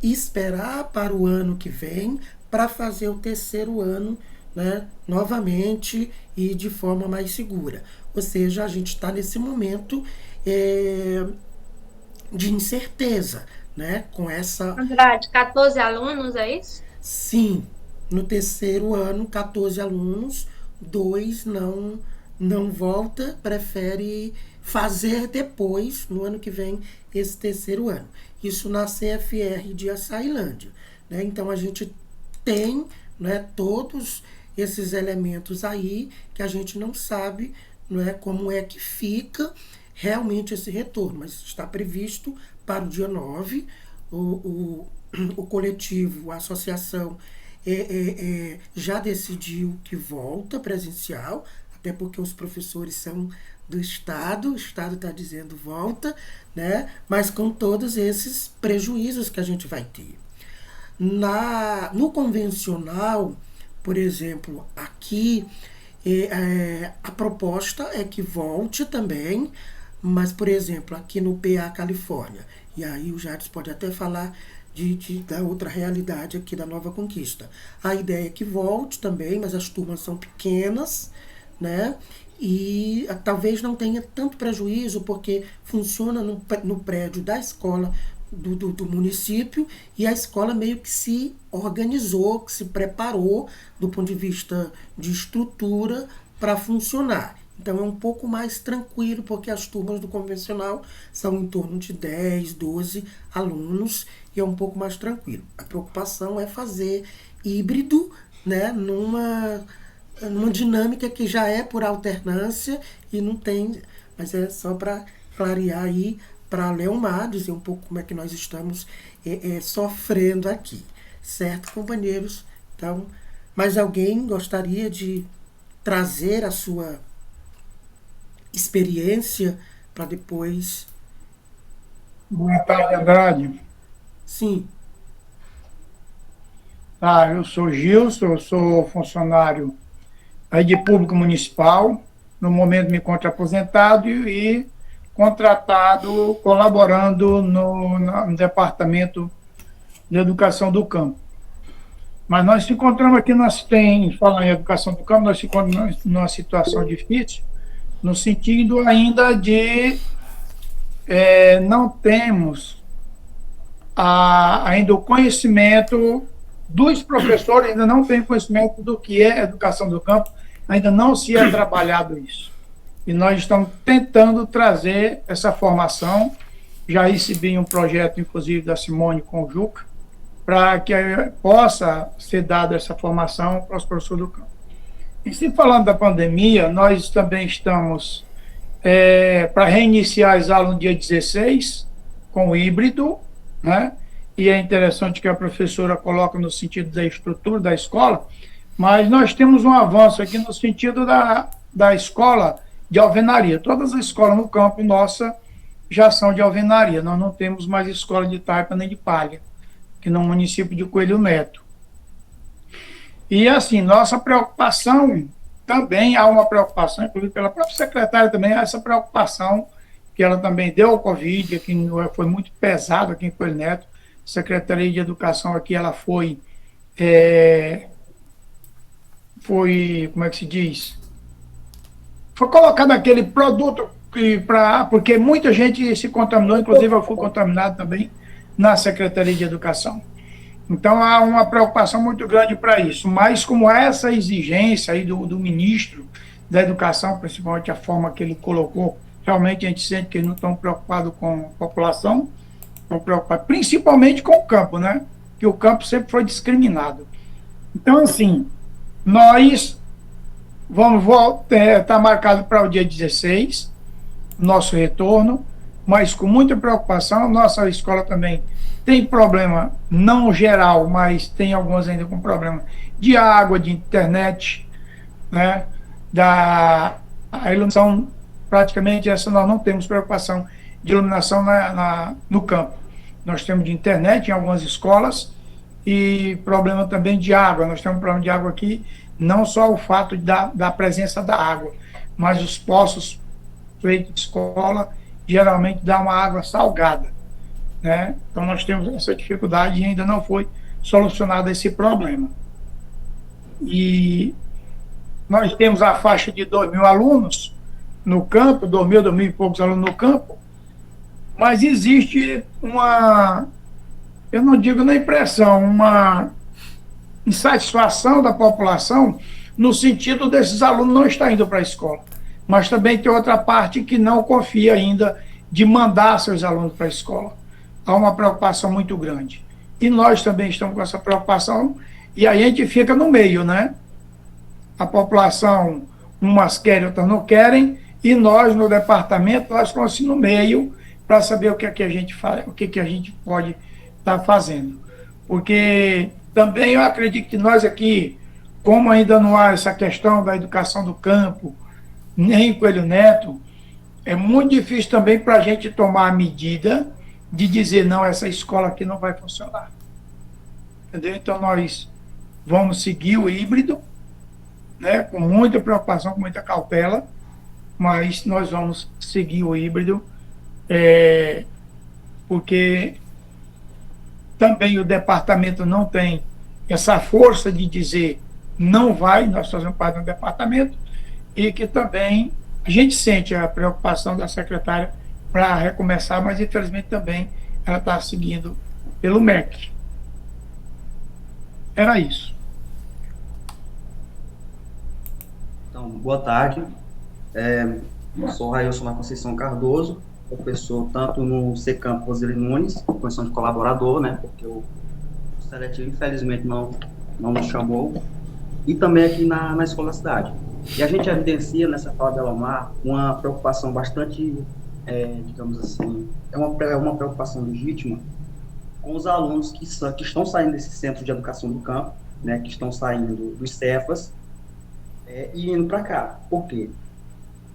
esperar para o ano que vem para fazer o terceiro ano, né, novamente e de forma mais segura. Ou seja, a gente está nesse momento de incerteza, né, com essa... Andrade, 14 alunos, é isso? Sim, no terceiro ano, 14 alunos, 2 não volta, prefere fazer depois, no ano que vem, esse terceiro ano. Isso na CFR de Açailândia. Né? Então, a gente tem, né, todos esses elementos aí que a gente não sabe, né, como é que fica realmente esse retorno, mas está previsto para o dia 9, o coletivo, a associação já decidiu que volta presencial, até porque os professores são do Estado, o Estado está dizendo volta, né? Mas com todos esses prejuízos que a gente vai ter. No convencional, por exemplo, aqui, a proposta é que volte também, mas, por exemplo, aqui no PA Califórnia, e aí o Jades pode até falar da outra realidade aqui da Nova Conquista. A ideia é que volte também, mas as turmas são pequenas, né? E talvez não tenha tanto prejuízo, porque funciona no prédio da escola do município, e a escola meio que se organizou, que se preparou do ponto de vista de estrutura para funcionar. Então é um pouco mais tranquilo, porque as turmas do convencional são em torno de 10, 12 alunos, e é um pouco mais tranquilo. A preocupação é fazer híbrido, né, numa dinâmica que já é por alternância e não tem, mas é só para clarear aí, para Leomar dizer um pouco como é que nós estamos sofrendo aqui. Certo, companheiros? Então, mais alguém gostaria de trazer a sua experiência para depois... Boa tarde, Andrade. Sim. Eu sou Gilson, eu sou funcionário aí de público municipal, no momento me encontro aposentado e contratado, colaborando no Departamento de Educação do Campo. Mas nós se encontramos aqui, falando em Educação do Campo, nós se encontramos numa situação difícil, no sentido ainda de não temos ainda o conhecimento dos professores, ainda não tem conhecimento do que é educação do campo, ainda não se é trabalhado isso. E nós estamos tentando trazer essa formação. Já recebi um projeto, inclusive, da Simone com o Juca, para que possa ser dada essa formação para os professores do campo. E se falando da pandemia, nós também estamos para reiniciar as aulas no dia 16, com o híbrido, né? E é interessante que a professora coloca no sentido da estrutura da escola, mas nós temos um avanço aqui no sentido da escola de alvenaria. Todas as escolas no campo nossa já são de alvenaria, nós não temos mais escola de taipa nem de palha, aqui no município de Coelho Neto. E assim, nossa preocupação, também há uma preocupação, inclusive pela própria secretária também, há essa preocupação, que ela também deu ao Covid, que foi muito pesado aqui em Coelho Neto. A Secretaria de Educação aqui, ela foi, como é que se diz? Foi colocado aquele produto, porque muita gente se contaminou, inclusive eu fui contaminado também na Secretaria de Educação. Então, há uma preocupação muito grande para isso, mas como essa exigência aí do ministro da Educação, principalmente a forma que ele colocou, realmente a gente sente que eles não estão preocupados com a população, estão preocupados principalmente com o campo, né? Que o campo sempre foi discriminado. Então, assim, nós Vamos tá marcado para o dia 16, nosso retorno, mas com muita preocupação. Nossa escola também tem problema, não geral, mas tem algumas ainda com problema de água, de internet, né? A iluminação, praticamente essa nós não temos preocupação de iluminação no campo. Nós temos de internet em algumas escolas e problema também de água. Nós temos um problema de água aqui, não só o fato da presença da água, mas os poços feitos de escola geralmente dá uma água salgada, né? Então nós temos essa dificuldade e ainda não foi solucionado esse problema. E nós temos a faixa de 2.000 alunos no campo, 2.000 e poucos alunos no campo, mas existe uma, eu não digo na impressão, uma insatisfação da população no sentido desses alunos não estar indo para a escola. Mas também tem outra parte que não confia ainda de mandar seus alunos para a escola. Há uma preocupação muito grande. E nós também estamos com essa preocupação e a gente fica no meio, né? A população, umas querem, outras não querem, e nós, no departamento, nós estamos assim no meio para saber o que é que a gente faz, o que é que a gente pode estar fazendo. Porque também eu acredito que nós aqui, como ainda não há essa questão da educação do campo, nem Coelho Neto, é muito difícil também para a gente tomar a medida de dizer, não, essa escola aqui não vai funcionar. Entendeu? Então nós vamos seguir o híbrido, né, com muita preocupação, com muita cautela, mas nós vamos seguir o híbrido, porque também o departamento não tem essa força de dizer não vai, nós fazemos parte do departamento, e que também a gente sente a preocupação da secretária para recomeçar, mas infelizmente também ela está seguindo pelo MEC. Era isso. Então, boa tarde. Sou Railson da Conceição Cardoso, professor tanto no Secampo Roseli Nunes, posição de colaborador, né, porque o seletivo, infelizmente, não me chamou, e também aqui na Escola da Cidade. E a gente evidencia nessa fala de Elomar uma preocupação bastante, digamos assim, é uma preocupação legítima com os alunos que estão saindo desse centro de educação do campo, né, que estão saindo dos Cefas, e indo para cá. Por quê?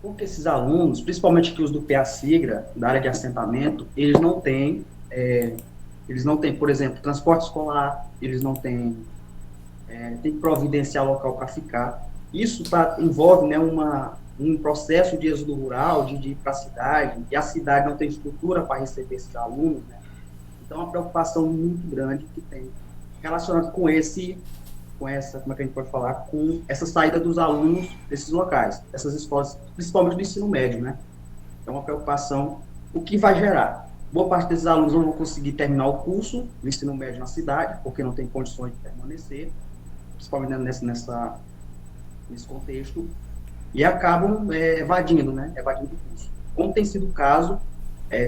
Porque esses alunos, principalmente aqui os do PA Sigra, da área de assentamento, eles não têm, por exemplo, transporte escolar, eles não têm, tem que providenciar local para ficar. Isso envolve, né, um processo de êxodo rural, de ir para a cidade, e a cidade não tem estrutura para receber esses alunos, né? Então, é uma preocupação muito grande que tem relacionada com essa, como é que a gente pode falar, com essa saída dos alunos desses locais, dessas escolas, principalmente do ensino médio, né? É uma preocupação, o que vai gerar. Boa parte desses alunos não vão conseguir terminar o curso do ensino médio na cidade, porque não tem condições de permanecer, principalmente nesse contexto, e acabam evadindo o curso. Como tem sido o caso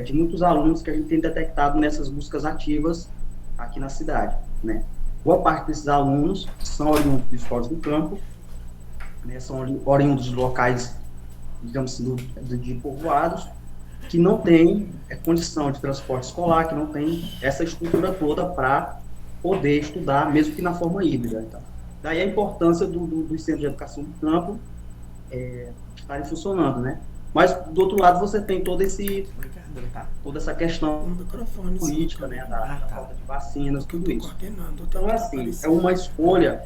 de muitos alunos que a gente tem detectado nessas buscas ativas aqui na cidade, né? Boa parte desses alunos são oriundos de escolas do campo, né, são oriundos de locais, digamos assim, de povoados, que não têm condição de transporte escolar, que não tem essa estrutura toda para poder estudar, mesmo que na forma híbrida. Então, daí a importância dos centros de educação do campo estarem funcionando, né? Mas, do outro lado, você tem toda essa questão política, né, da falta de vacinas, tudo isso. Então, assim, é uma escolha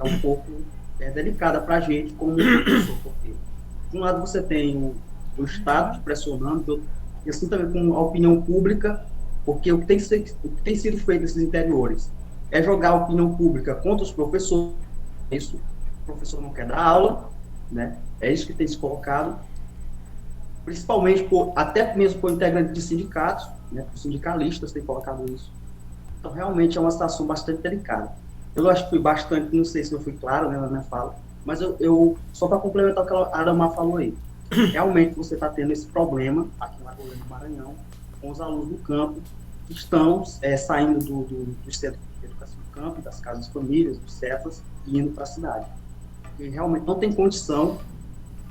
um pouco delicada para a gente como professor, porque, de um lado, você tem o Estado te pressionando, e assim também com a opinião pública, porque o que tem sido feito nesses interiores é jogar a opinião pública contra os professores. Isso, o professor não quer dar aula, né? É isso que tem se colocado, principalmente até mesmo por integrantes de sindicatos, né? Os sindicalistas têm colocado isso. Então, realmente é uma situação bastante delicada. Eu acho que fui bastante, não sei se eu fui claro, né, na minha fala, mas eu só para complementar o que a Adamar falou aí, realmente você está tendo esse problema aqui na Goiânia do Maranhão com os alunos do campo que estão saindo do centro de educação do campo, das casas famílias, dos Cefas, e indo para a cidade. porque realmente não tem condição.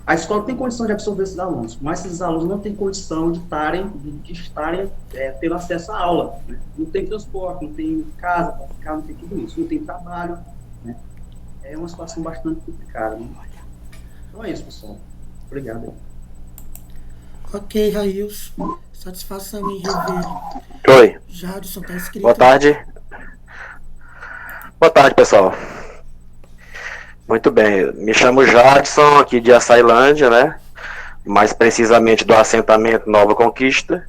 A escola tem condição de absorver esses alunos, mas esses alunos não têm condição de estarem tendo acesso à aula, né? Não tem transporte, não tem casa para ficar, não tem tudo isso, não tem trabalho, né? É uma situação bastante complicada, né? Então é isso, pessoal. Obrigado. Ok, Railson. Satisfação em revê-lo. Oi. Jadson, está escrito. Boa tarde. Boa tarde, pessoal. Muito bem, me chamo Jadson, aqui de Açailândia, né? Mais precisamente do assentamento Nova Conquista.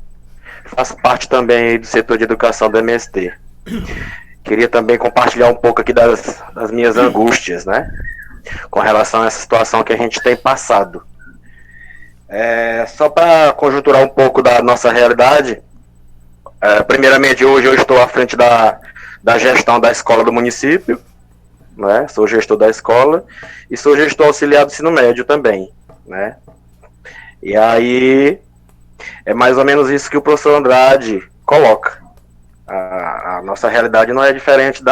Faço parte também do setor de educação do MST. Queria também compartilhar um pouco aqui das minhas angústias, né? Com relação a essa situação que a gente tem passado. Só para conjunturar um pouco da nossa realidade, primeiramente hoje eu estou à frente da gestão da escola do município, né? Sou gestor da escola e sou gestor auxiliar do ensino médio também, né? E aí é mais ou menos isso que o professor Andrade coloca. A nossa realidade não é diferente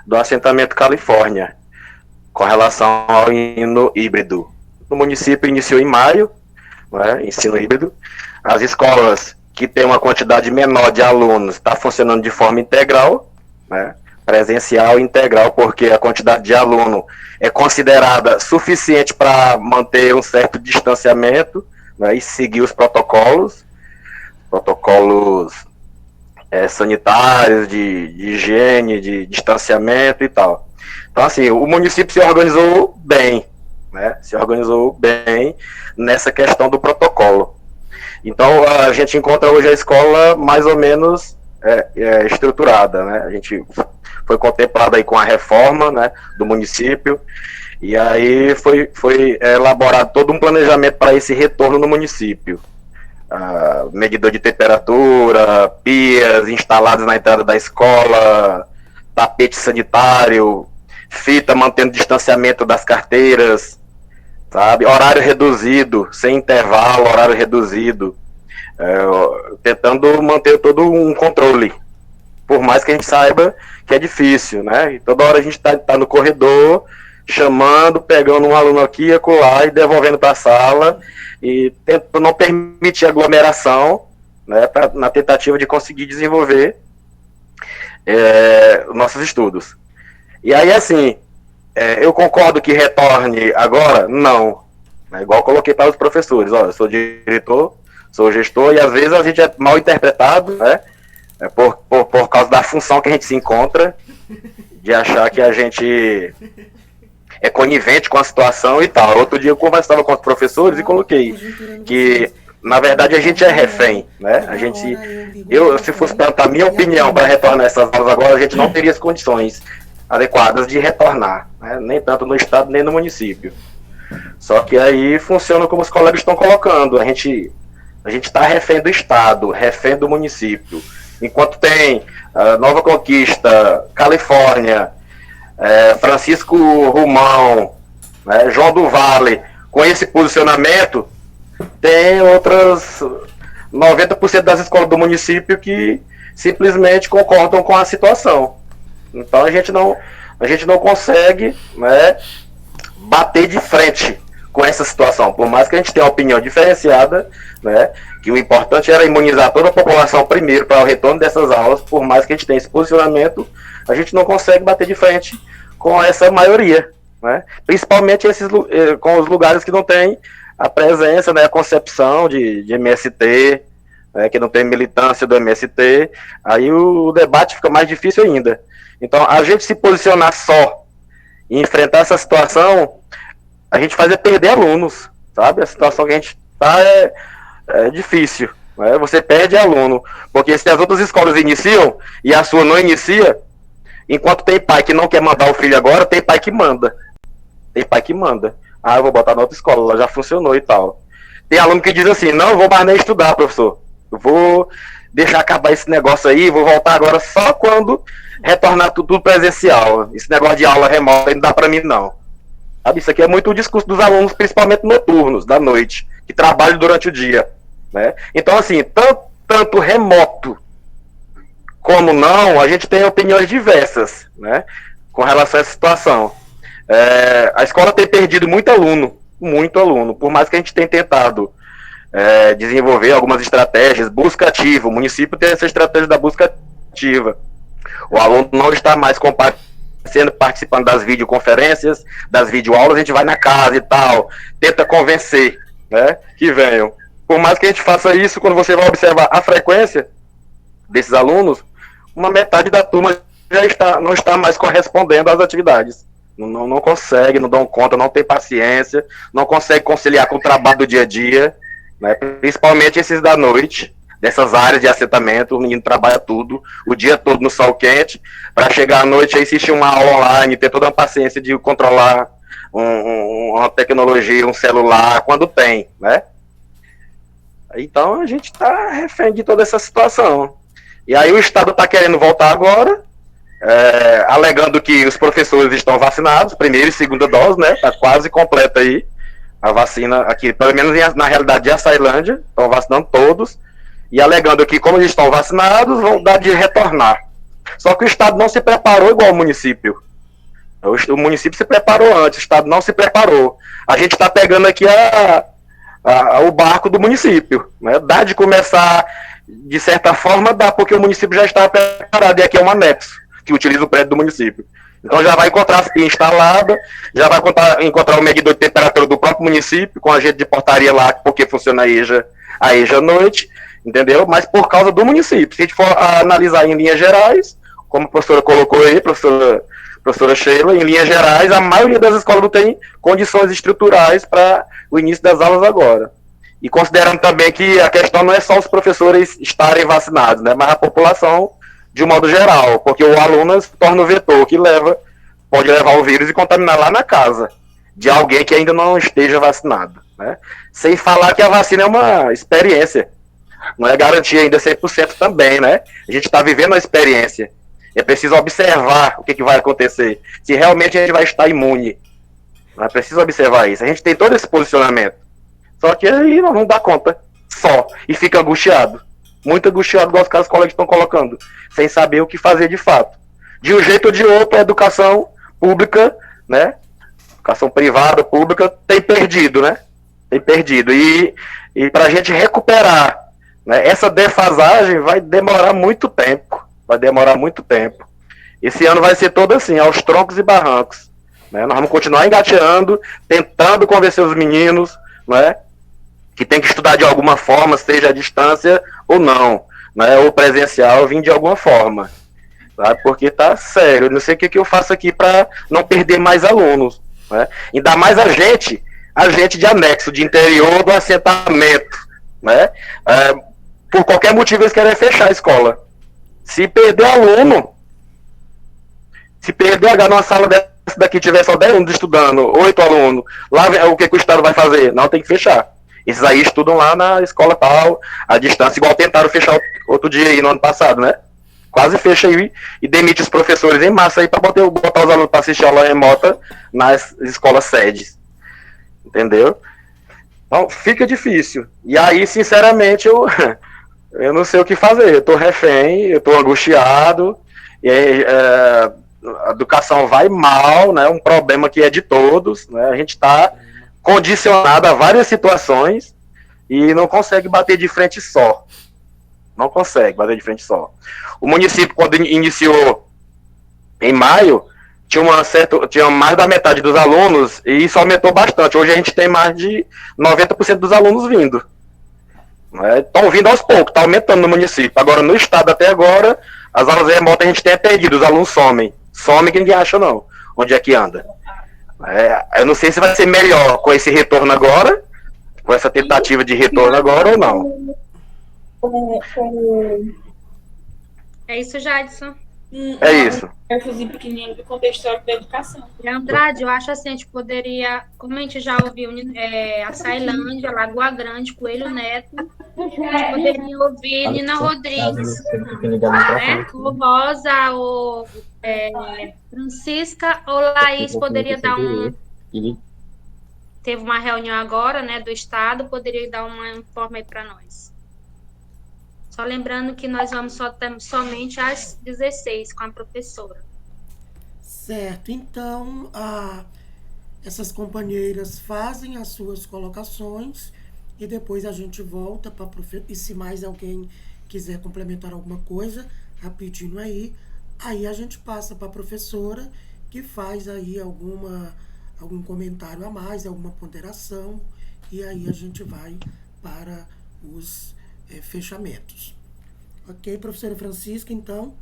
do assentamento Califórnia com relação ao ensino híbrido. O município iniciou em maio, né, ensino híbrido. As escolas que têm uma quantidade menor de alunos estão funcionando de forma integral, né? Presencial e integral, porque a quantidade de aluno é considerada suficiente para manter um certo distanciamento, né, e seguir os protocolos sanitários, de higiene, de distanciamento e tal. Então, assim, o município se organizou bem, né, nessa questão do protocolo. Então, a gente encontra hoje a escola mais ou menos estruturada, né, a gente foi contemplado aí com a reforma, né, do município, e aí foi elaborado todo um planejamento para esse retorno no município. Medidor de temperatura, pias instaladas na entrada da escola, tapete sanitário, fita mantendo distanciamento das carteiras, sabe? Horário reduzido, sem intervalo, horário reduzido, tentando manter todo um controle, por mais que a gente saiba que é difícil, né? E toda hora a gente tá no corredor, chamando, pegando um aluno aqui e acolá e devolvendo para a sala, e tentando não permitir aglomeração, né, na tentativa de conseguir desenvolver nossos estudos. E aí, assim, eu concordo que retorne agora? Não. Igual eu coloquei para os professores, ó, eu sou diretor, sou gestor, e às vezes a gente é mal interpretado, né? Por causa da função que a gente se encontra, de achar que a gente é conivente com a situação e tal. Outro dia eu conversava com os professores e coloquei que, na verdade, a gente é refém, né? Se fosse perguntar a minha opinião para retornar essas aulas agora, a gente não teria as condições adequadas de retornar, né? Nem tanto no estado, nem no município. Só que aí funciona como os colegas estão colocando, a gente está refém do estado, refém do município. Enquanto tem Nova Conquista, Califórnia, Francisco Romão, né, João do Vale, com esse posicionamento, tem outras 90% das escolas do município que simplesmente concordam com a situação. Então a gente não consegue, né, bater de frente com essa situação, por mais que a gente tenha uma opinião diferenciada, né, que o importante era imunizar toda a população primeiro para o retorno dessas aulas, por mais que a gente tenha esse posicionamento, a gente não consegue bater de frente com essa maioria, né, principalmente com os lugares que não tem a presença, né, a concepção de MST, né, que não tem militância do MST, aí o debate fica mais difícil ainda. Então, a gente se posicionar só e enfrentar essa situação, a gente faz perder alunos, sabe? A situação que a gente está é difícil, né? Você perde aluno, porque se as outras escolas iniciam e a sua não inicia, enquanto tem pai que não quer mandar o filho agora, tem pai que manda. Eu vou botar na outra escola, ela já funcionou e tal. Tem aluno que diz assim, não, eu vou mais nem estudar, professor. Eu vou deixar acabar esse negócio aí, vou voltar agora só quando retornar tudo presencial. Esse negócio de aula remota não dá pra mim, não. Sabe? Isso aqui é muito o discurso dos alunos, principalmente noturnos, da noite, que trabalham durante o dia, né? Então, assim, tanto remoto como não, a gente tem opiniões diversas, né, com relação a essa situação. A escola tem perdido muito aluno. Por mais que a gente tenha tentado desenvolver algumas estratégias, busca ativa. O município tem essa estratégia da busca ativa. O aluno não está mais participando das videoconferências, das videoaulas, a gente vai na casa e tal, tenta convencer, né, que venham. Por mais que a gente faça isso, quando você vai observar a frequência desses alunos, uma metade da turma não está mais correspondendo às atividades. Não consegue, não dão conta, não tem paciência, não consegue conciliar com o trabalho do dia a dia, né, principalmente esses da noite, dessas áreas de assentamento. O menino trabalha tudo, o dia todo no sol quente, para chegar à noite e assistir uma aula online, ter toda a paciência de controlar uma tecnologia, um celular, quando tem, né? Então a gente está refém de toda essa situação. E aí o Estado está querendo voltar agora, alegando que os professores estão vacinados, primeira e segunda dose, né? Está quase completa aí a vacina aqui, pelo menos na realidade de Açailândia, estão vacinando todos, e alegando que, como eles estão vacinados, vão dar de retornar. Só que o Estado não se preparou igual o município. O município se preparou antes, o Estado não se preparou. A gente está pegando aqui o barco do município, né? Dá de começar, de certa forma, dá, porque o município já está preparado, e aqui é um anexo, que utiliza o prédio do município. Então já vai encontrar as pias instaladas, já vai encontrar o medidor de temperatura do próprio município, com agente de portaria lá, porque funciona a EJA à noite, entendeu? Mas por causa do município. Se a gente for analisar em linhas gerais, como a professora colocou aí, professora Sheila, em linhas gerais, a maioria das escolas não tem condições estruturais para o início das aulas agora. E considerando também que a questão não é só os professores estarem vacinados, né, mas a população de um modo geral, porque o aluno se torna o vetor que pode levar o vírus e contaminar lá na casa de alguém que ainda não esteja vacinado, né? Sem falar que a vacina é uma experiência, não é garantia ainda 100% também, né? A gente está vivendo a experiência. É preciso observar o que vai acontecer, se realmente a gente vai estar imune. É preciso observar isso. A gente tem todo esse posicionamento. Só que aí não dá conta só. E fica angustiado. Muito angustiado, igual os caras colegas estão colocando. Sem saber o que fazer de fato. De um jeito ou de outro, a educação pública, né? Educação privada, pública, tem perdido, né? Tem perdido. E para a gente recuperar, né, essa defasagem vai demorar muito tempo. Vai demorar muito tempo. Esse ano vai ser todo assim, aos troncos e barrancos, né? Nós vamos continuar engateando, tentando convencer os meninos, né, que tem que estudar de alguma forma, seja à distância ou não, né, ou presencial, vir de alguma forma, sabe? Porque tá sério, eu não sei o que eu faço aqui para não perder mais alunos, né? Ainda mais a gente de anexo, de interior do assentamento, né? Por qualquer motivo eles querem fechar a escola. Se perder aluno, se perder numa sala dessa daqui, tiver só 10 alunos estudando, 8 alunos, lá o que o Estado vai fazer? Não, tem que fechar. Esses aí estudam lá na escola tal, à distância, igual tentaram fechar outro dia aí no ano passado, né? Quase fecha aí e demite os professores em massa aí para botar os alunos para assistir aula remota nas escolas sedes. Entendeu? Então, fica difícil. E aí, sinceramente, eu não sei o que fazer. Eu tô refém, eu tô angustiado, e a educação vai mal, né? Um problema que é de todos, né? A gente está condicionado a várias situações e não consegue bater de frente só. Não consegue bater de frente só. O município, quando iniciou em maio, tinha mais da metade dos alunos, e isso aumentou bastante. Hoje a gente tem mais de 90% dos alunos vindo. Estão vindo aos poucos, está aumentando no município. Agora, no estado, até agora, as aulas remotas a gente tem perdido, os alunos somem. Somem que ninguém acha, não. Onde é que anda? Eu não sei se vai ser melhor com esse retorno agora, com essa tentativa de retorno agora ou não. É isso, Jadson. É isso. Pequenininho do contexto histórico da educação. Andrade, eu acho assim, a gente poderia, como a gente já ouviu Açailândia, Lagoa Grande, Coelho Neto, a gente poderia ouvir Nina Rodrigues, né? Ou Rosa, ou Francisca, ou Laís poderia dar teve uma reunião agora, né, do Estado, poderia dar uma informe aí para nós. Só lembrando que nós vamos somente às 16 com a professora. Certo, então essas companheiras fazem as suas colocações e depois a gente volta para e se mais alguém quiser complementar alguma coisa, rapidinho aí a gente passa para a professora que faz aí algum comentário a mais, alguma ponderação e aí a gente vai para os fechamentos. Ok, professora Francisca, então?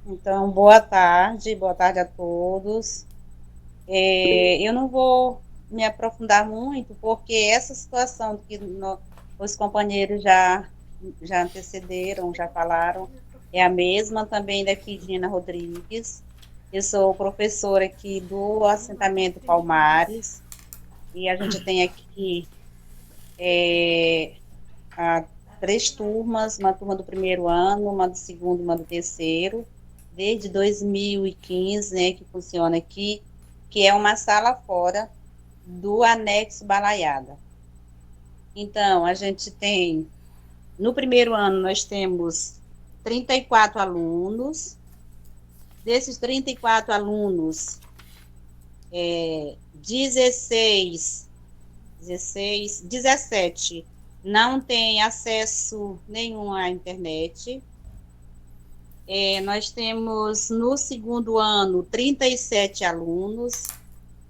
Então, boa tarde a todos. Eu não vou me aprofundar muito, porque essa situação que os companheiros já antecederam, já falaram, é a mesma também daqui de Nina Rodrigues. Eu sou professora aqui do assentamento Palmares, e a gente tem aqui há 3 turmas, uma turma do primeiro ano, uma do segundo, uma do terceiro, desde 2015, né, que funciona aqui, que é uma sala fora do anexo Balaiada. Então, a gente tem, no primeiro ano, nós temos 34 alunos. Desses 34 alunos, 17 não tem acesso nenhum à internet. Nós temos, no segundo ano, 37 alunos.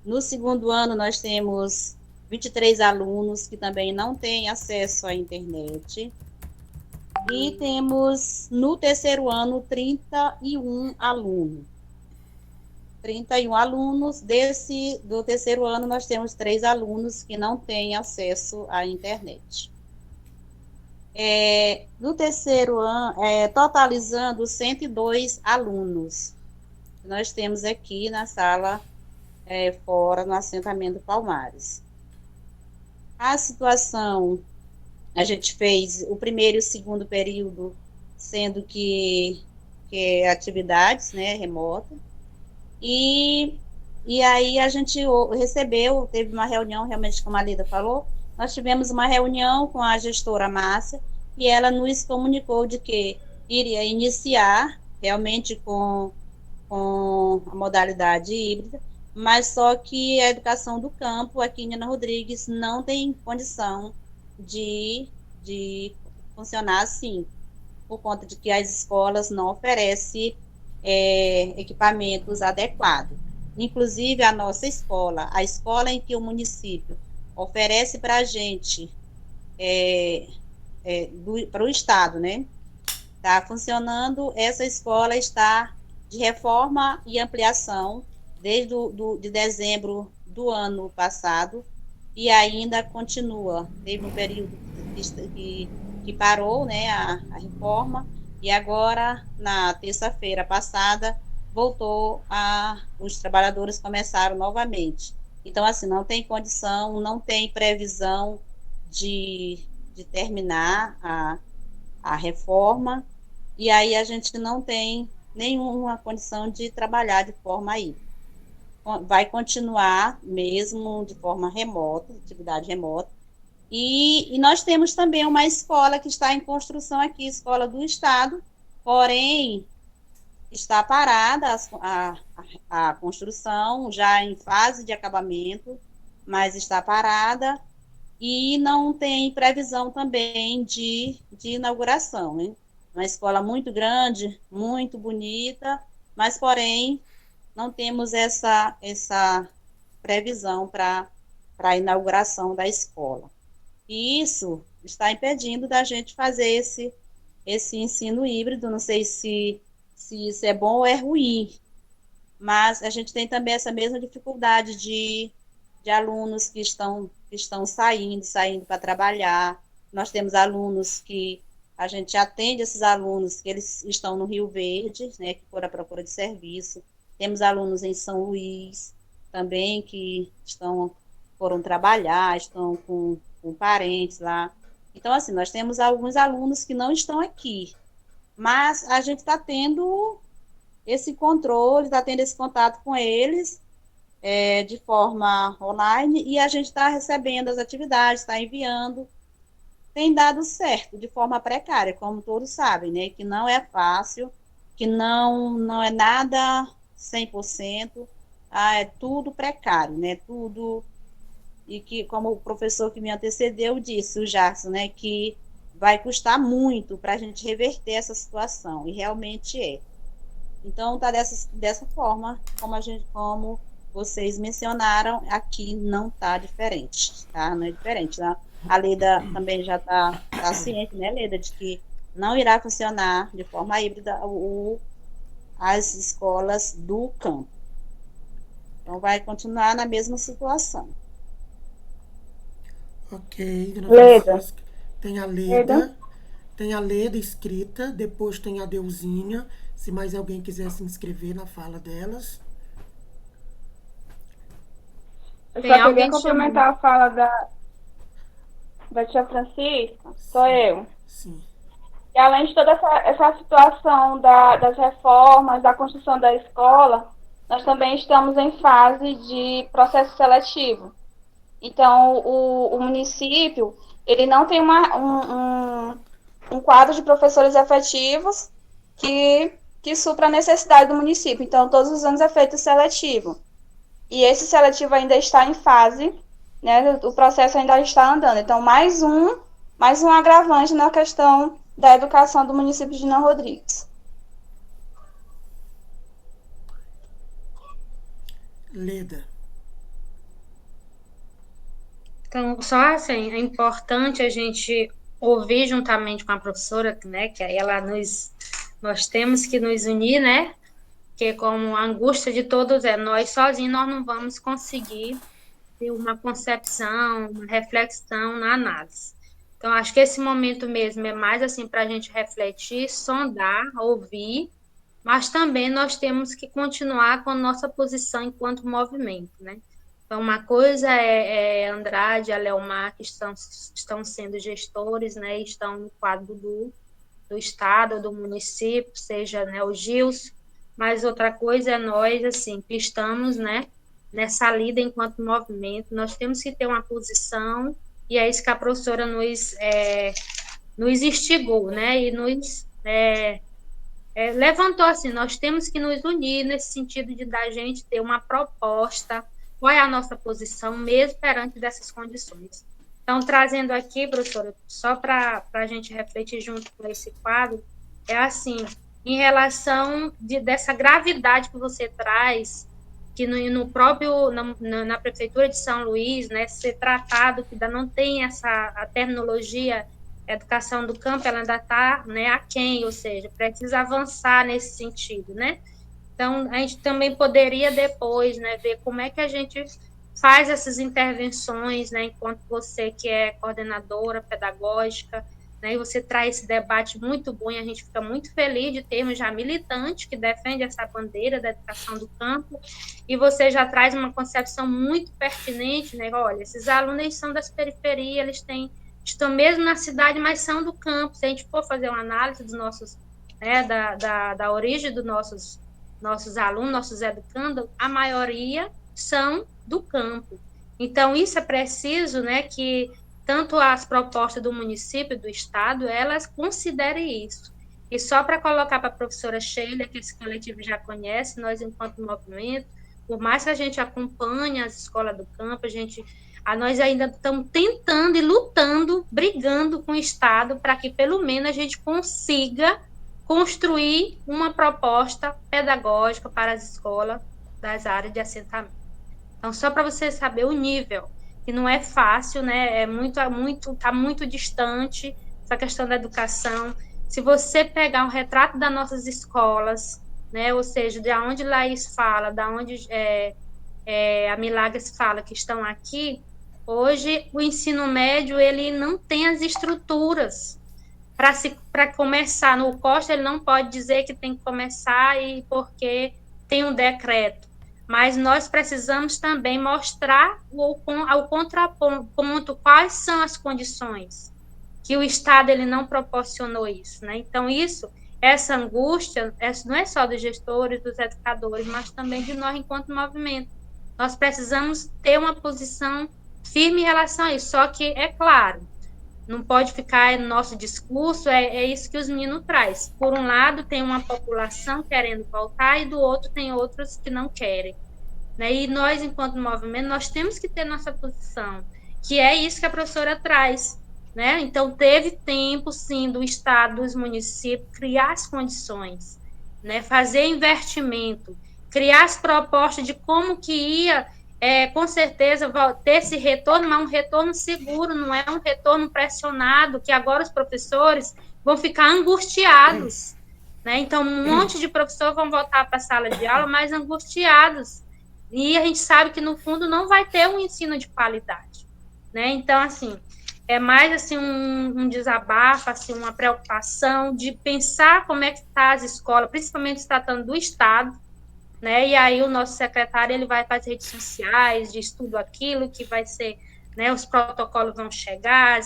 No segundo ano, nós temos 23 alunos que também não têm acesso à internet. E temos, no terceiro ano, 31 alunos. 31 alunos. Do terceiro ano, nós temos 3 alunos que não têm acesso à internet. No terceiro ano, totalizando 102 alunos. Nós temos aqui na sala, fora, no assentamento Palmares. A situação, a gente fez o primeiro e o segundo período, sendo que atividades, né, remotas. E aí a gente teve uma reunião, realmente, como a Lida falou, nós tivemos uma reunião com a gestora Márcia, e ela nos comunicou de que iria iniciar realmente com a modalidade híbrida, mas só que a educação do campo aqui em Nina Rodrigues não tem condição de funcionar assim, por conta de que as escolas não oferecem equipamentos adequados. Inclusive, a nossa escola, a escola em que o município oferece para a gente, para o Estado, né? Está funcionando, essa escola está de reforma e ampliação desde de dezembro do ano passado e ainda continua. Teve um período que parou, né, a reforma, e agora, na terça-feira passada, os trabalhadores começaram novamente. Então, assim, não tem condição, não tem previsão de terminar a reforma, e aí a gente não tem nenhuma condição de trabalhar de forma híbrida. Vai continuar mesmo de forma remota, atividade remota. E nós temos também uma escola que está em construção aqui, escola do Estado, porém está parada a construção, já em fase de acabamento, mas está parada e não tem previsão também de inauguração, né? Uma escola muito grande, muito bonita, mas, porém, não temos essa previsão para a inauguração da escola. E isso está impedindo da gente fazer esse ensino híbrido. Não sei se isso é bom ou é ruim, mas a gente tem também essa mesma dificuldade de alunos que estão saindo para trabalhar. Nós temos alunos que a gente atende esses alunos que eles estão no Rio Verde, né, que foram à procura de serviço. Temos alunos em São Luís também que foram trabalhar, estão com parentes lá. Então, assim, nós temos alguns alunos que não estão aqui, mas a gente está tendo esse controle, está tendo esse contato com eles de forma online, e a gente está recebendo as atividades, está enviando. Tem dado certo, de forma precária, como todos sabem, né? Que não é fácil, que não é nada 100%, é tudo precário, né? Tudo, e que, como o professor que me antecedeu disse, o Jackson, né, que vai custar muito para a gente reverter essa situação, e realmente é. Então, tá dessa forma, como vocês mencionaram, aqui não está diferente, tá? Não é diferente, tá? A Leda também já está ciente, né, Leda, de que não irá funcionar de forma híbrida as escolas do campo. Então, vai continuar na mesma situação. Ok, dona Leda. Francisca. Tem a Leda. Tem a Leda escrita, depois tem a Deusinha. Se mais alguém quiser se inscrever na fala delas. Eu Tem só queria alguém complementar a fala da tia Francisca, sou eu. Sim. E além de toda essa situação das reformas, da construção da escola, nós também estamos em fase de processo seletivo. Então, o município, ele não tem um quadro de professores efetivos que supra a necessidade do município. Então, todos os anos é feito seletivo. E esse seletivo ainda está em fase, né? O processo ainda está andando. Então, mais um agravante na questão da educação do município de Nina Rodrigues. Leda. Então, só assim, é importante a gente ouvir juntamente com a professora, né, que aí nós temos que nos unir, né, porque como a angústia de todos nós sozinhos nós não vamos conseguir ter uma concepção, uma reflexão na análise. Então, acho que esse momento mesmo é mais assim para a gente refletir, sondar, ouvir, mas também nós temos que continuar com a nossa posição enquanto movimento, né? Então, uma coisa é Andrade, a Leomar, que estão sendo gestores, né, estão no quadro do Estado, do município, seja, né, o Gils, mas outra coisa é nós, assim, que estamos, né, nessa lida enquanto movimento, nós temos que ter uma posição, e é isso que a professora nos instigou, né, e nos levantou assim, nós temos que nos unir nesse sentido de da gente ter uma proposta, qual é a nossa posição mesmo perante dessas condições. Então, trazendo aqui, professora, só para a gente refletir junto com esse quadro, é assim, em relação dessa gravidade que você traz, que no próprio, na Prefeitura de São Luís, né, ser tratado, que ainda não tem a terminologia, educação do campo, ela ainda está, né, aquém, ou seja, precisa avançar nesse sentido, né? Então, a gente também poderia depois, né, ver como é que a gente faz essas intervenções, né, enquanto você que é coordenadora pedagógica, né, e você traz esse debate muito bom, e a gente fica muito feliz de termos já militante que defende essa bandeira da educação do campo, e você já traz uma concepção muito pertinente, né, olha, esses alunos são das periferias, eles estão mesmo na cidade, mas são do campo. Se a gente for fazer uma análise dos nossos, né, da origem dos nossos alunos, nossos educandos, a maioria são do campo. Então, isso é preciso, né, que tanto as propostas do município, do estado, elas considerem isso. E só para colocar para a professora Sheila, que esse coletivo já conhece, nós, enquanto movimento, por mais que a gente acompanhe as escolas do campo, nós ainda estamos tentando e lutando, brigando com o Estado para que, pelo menos, a gente consiga construir uma proposta pedagógica para as escolas das áreas de assentamento. Então, só para você saber o nível, que não é fácil, né? Está muito distante essa questão da educação. Se você pegar um retrato das nossas escolas, né? Ou seja, de onde Laís fala, de onde a Milagres fala que estão aqui, hoje o ensino médio ele não tem as estruturas para começar. No Costa ele não pode dizer que tem que começar e porque tem um decreto, mas nós precisamos também mostrar ao contraponto quais são as condições que o Estado ele não proporcionou isso, né? Então essa angústia não é só dos gestores, dos educadores, mas também de nós enquanto movimento. Nós precisamos ter uma posição firme em relação a isso, só que, é claro, não pode ficar no nosso discurso, é isso que os meninos traz. Por um lado, tem uma população querendo voltar e do outro tem outros que não querem. Né? E nós, enquanto movimento, nós temos que ter nossa posição, que é isso que a professora traz. Né? Então, teve tempo, sim, do Estado, dos municípios, criar as condições, né? Fazer investimento, criar as propostas de como que ia, com certeza, ter esse retorno, mas um retorno seguro, não é um retorno pressionado, que agora os professores vão ficar angustiados. Né? Então, um monte de professores vão voltar para a sala de aula mais angustiados. E a gente sabe que, no fundo, não vai ter um ensino de qualidade. Né? Então, assim, é mais assim, um desabafo, assim, uma preocupação de pensar como é que está as escolas, principalmente se tratando do Estado, né? E aí o nosso secretário ele vai para as redes sociais, diz tudo aquilo que vai ser, né? Os protocolos vão chegar,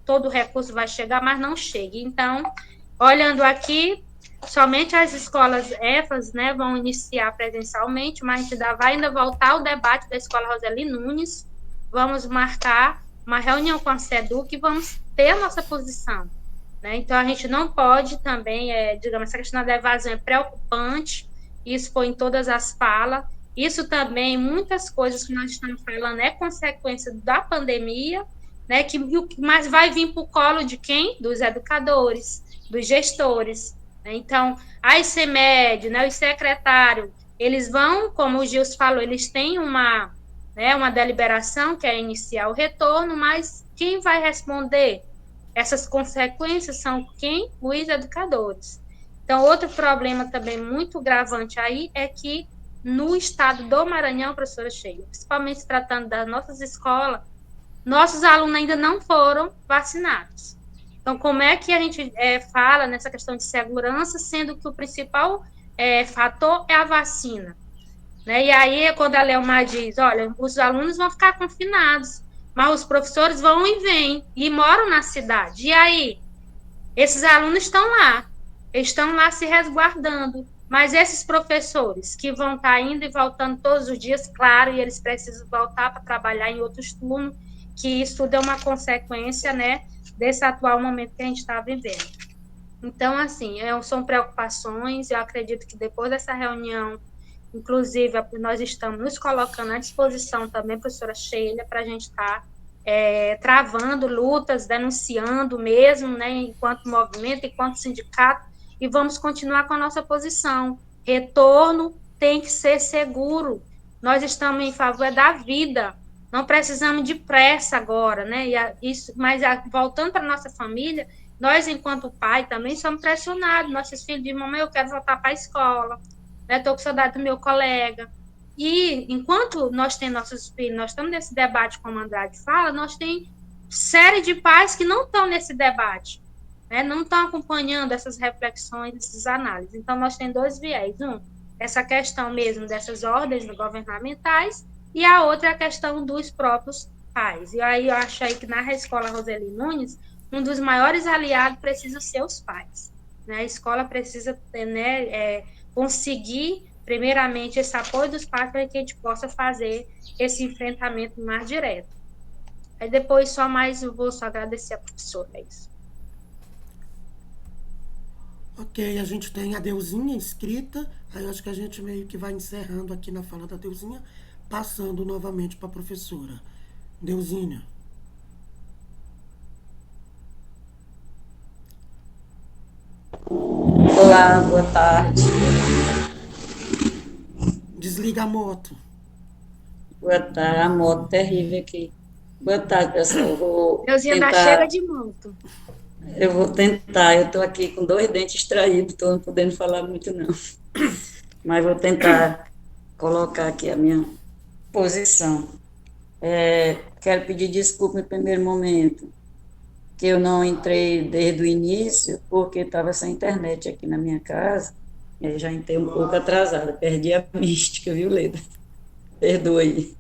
todo o recurso vai chegar, mas não chega. Então, olhando aqui, somente as escolas EFAS, né, vão iniciar presencialmente, mas a gente vai ainda voltar ao debate da Escola Roseli Nunes. Vamos marcar uma reunião com a SEDUC e vamos ter a nossa posição. Né? Então, a gente não pode também, digamos, essa questão da evasão é preocupante, isso foi em todas as falas, isso também, muitas coisas que nós estamos falando é consequência da pandemia, né? Mas vai vir para o colo de quem? Dos educadores, dos gestores. Né? Então, a ICMED, né, os secretários, eles vão, como o Gils falou, eles têm uma deliberação que é iniciar o retorno, mas quem vai responder? Essas consequências são quem? Os educadores. Então, outro problema também muito gravante aí é que no estado do Maranhão, professora Sheila, principalmente se tratando das nossas escolas, nossos alunos ainda não foram vacinados. Então, como é que a gente fala nessa questão de segurança, sendo que o principal fator é a vacina? Né? E aí, quando a Leomar diz, olha, os alunos vão ficar confinados, mas os professores vão e vêm, e moram na cidade. E aí? Esses alunos estão lá se resguardando, mas esses professores que vão estar indo e voltando todos os dias, claro, e eles precisam voltar para trabalhar em outros turnos, que isso é uma consequência, né, desse atual momento que a gente está vivendo. Então, assim, são preocupações, eu acredito que depois dessa reunião, inclusive, nós estamos nos colocando à disposição também, professora Sheila, para a gente estar travando lutas, denunciando mesmo, né, enquanto movimento, enquanto sindicato, e vamos continuar com a nossa posição. Retorno tem que ser seguro. Nós estamos em favor da vida, não precisamos de pressa agora, né? Mas voltando para a nossa família, nós, enquanto pai, também somos pressionados. Nossos filhos dizem, mamãe, eu quero voltar para a escola. Estou com saudade do meu colega. E enquanto nós temos nossos filhos, nós estamos nesse debate, como a Andrade fala, nós temos série de pais que não estão nesse debate, né? Não estão acompanhando essas reflexões, essas análises. Então, nós temos dois viés. Essa questão mesmo dessas ordens governamentais, e a outra é a questão dos próprios pais. E aí eu acho aí que na Escola Roseli Nunes, um dos maiores aliados precisa ser os pais. Né? A escola precisa ter, né, conseguir, primeiramente, esse apoio dos pais para que a gente possa fazer esse enfrentamento mais direto. Aí depois, eu vou só agradecer a professora, é isso. Ok, a gente tem a Deusinha escrita, aí eu acho que a gente meio que vai encerrando aqui na fala da Deusinha, passando novamente para a professora. Deusinha. Olá, boa tarde. Desliga a moto. Boa tarde, a moto terrível aqui. Boa tarde, pessoal. Deusinha da chega de moto. Eu vou tentar, eu estou aqui com 2 dentes extraídos, estou não podendo falar muito não. Mas vou tentar colocar aqui a minha posição. Quero pedir desculpa em primeiro momento, que eu não entrei desde o início, porque estava sem internet aqui na minha casa, e já entrei um pouco atrasada, perdi a mística, viu, Leda? Perdoa aí.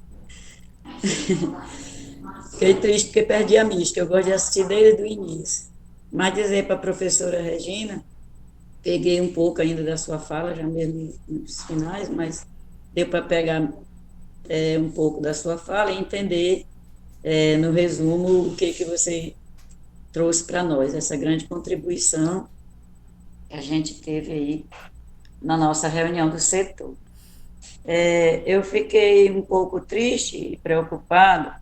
Fiquei triste porque perdi a mística, eu gosto de assistir desde o início. Mas dizer para a professora Regina, peguei um pouco ainda da sua fala, já mesmo nos finais, mas deu para pegar um pouco da sua fala e entender no resumo, o que você trouxe para nós, essa grande contribuição que a gente teve aí na nossa reunião do setor. Eu fiquei um pouco triste e preocupado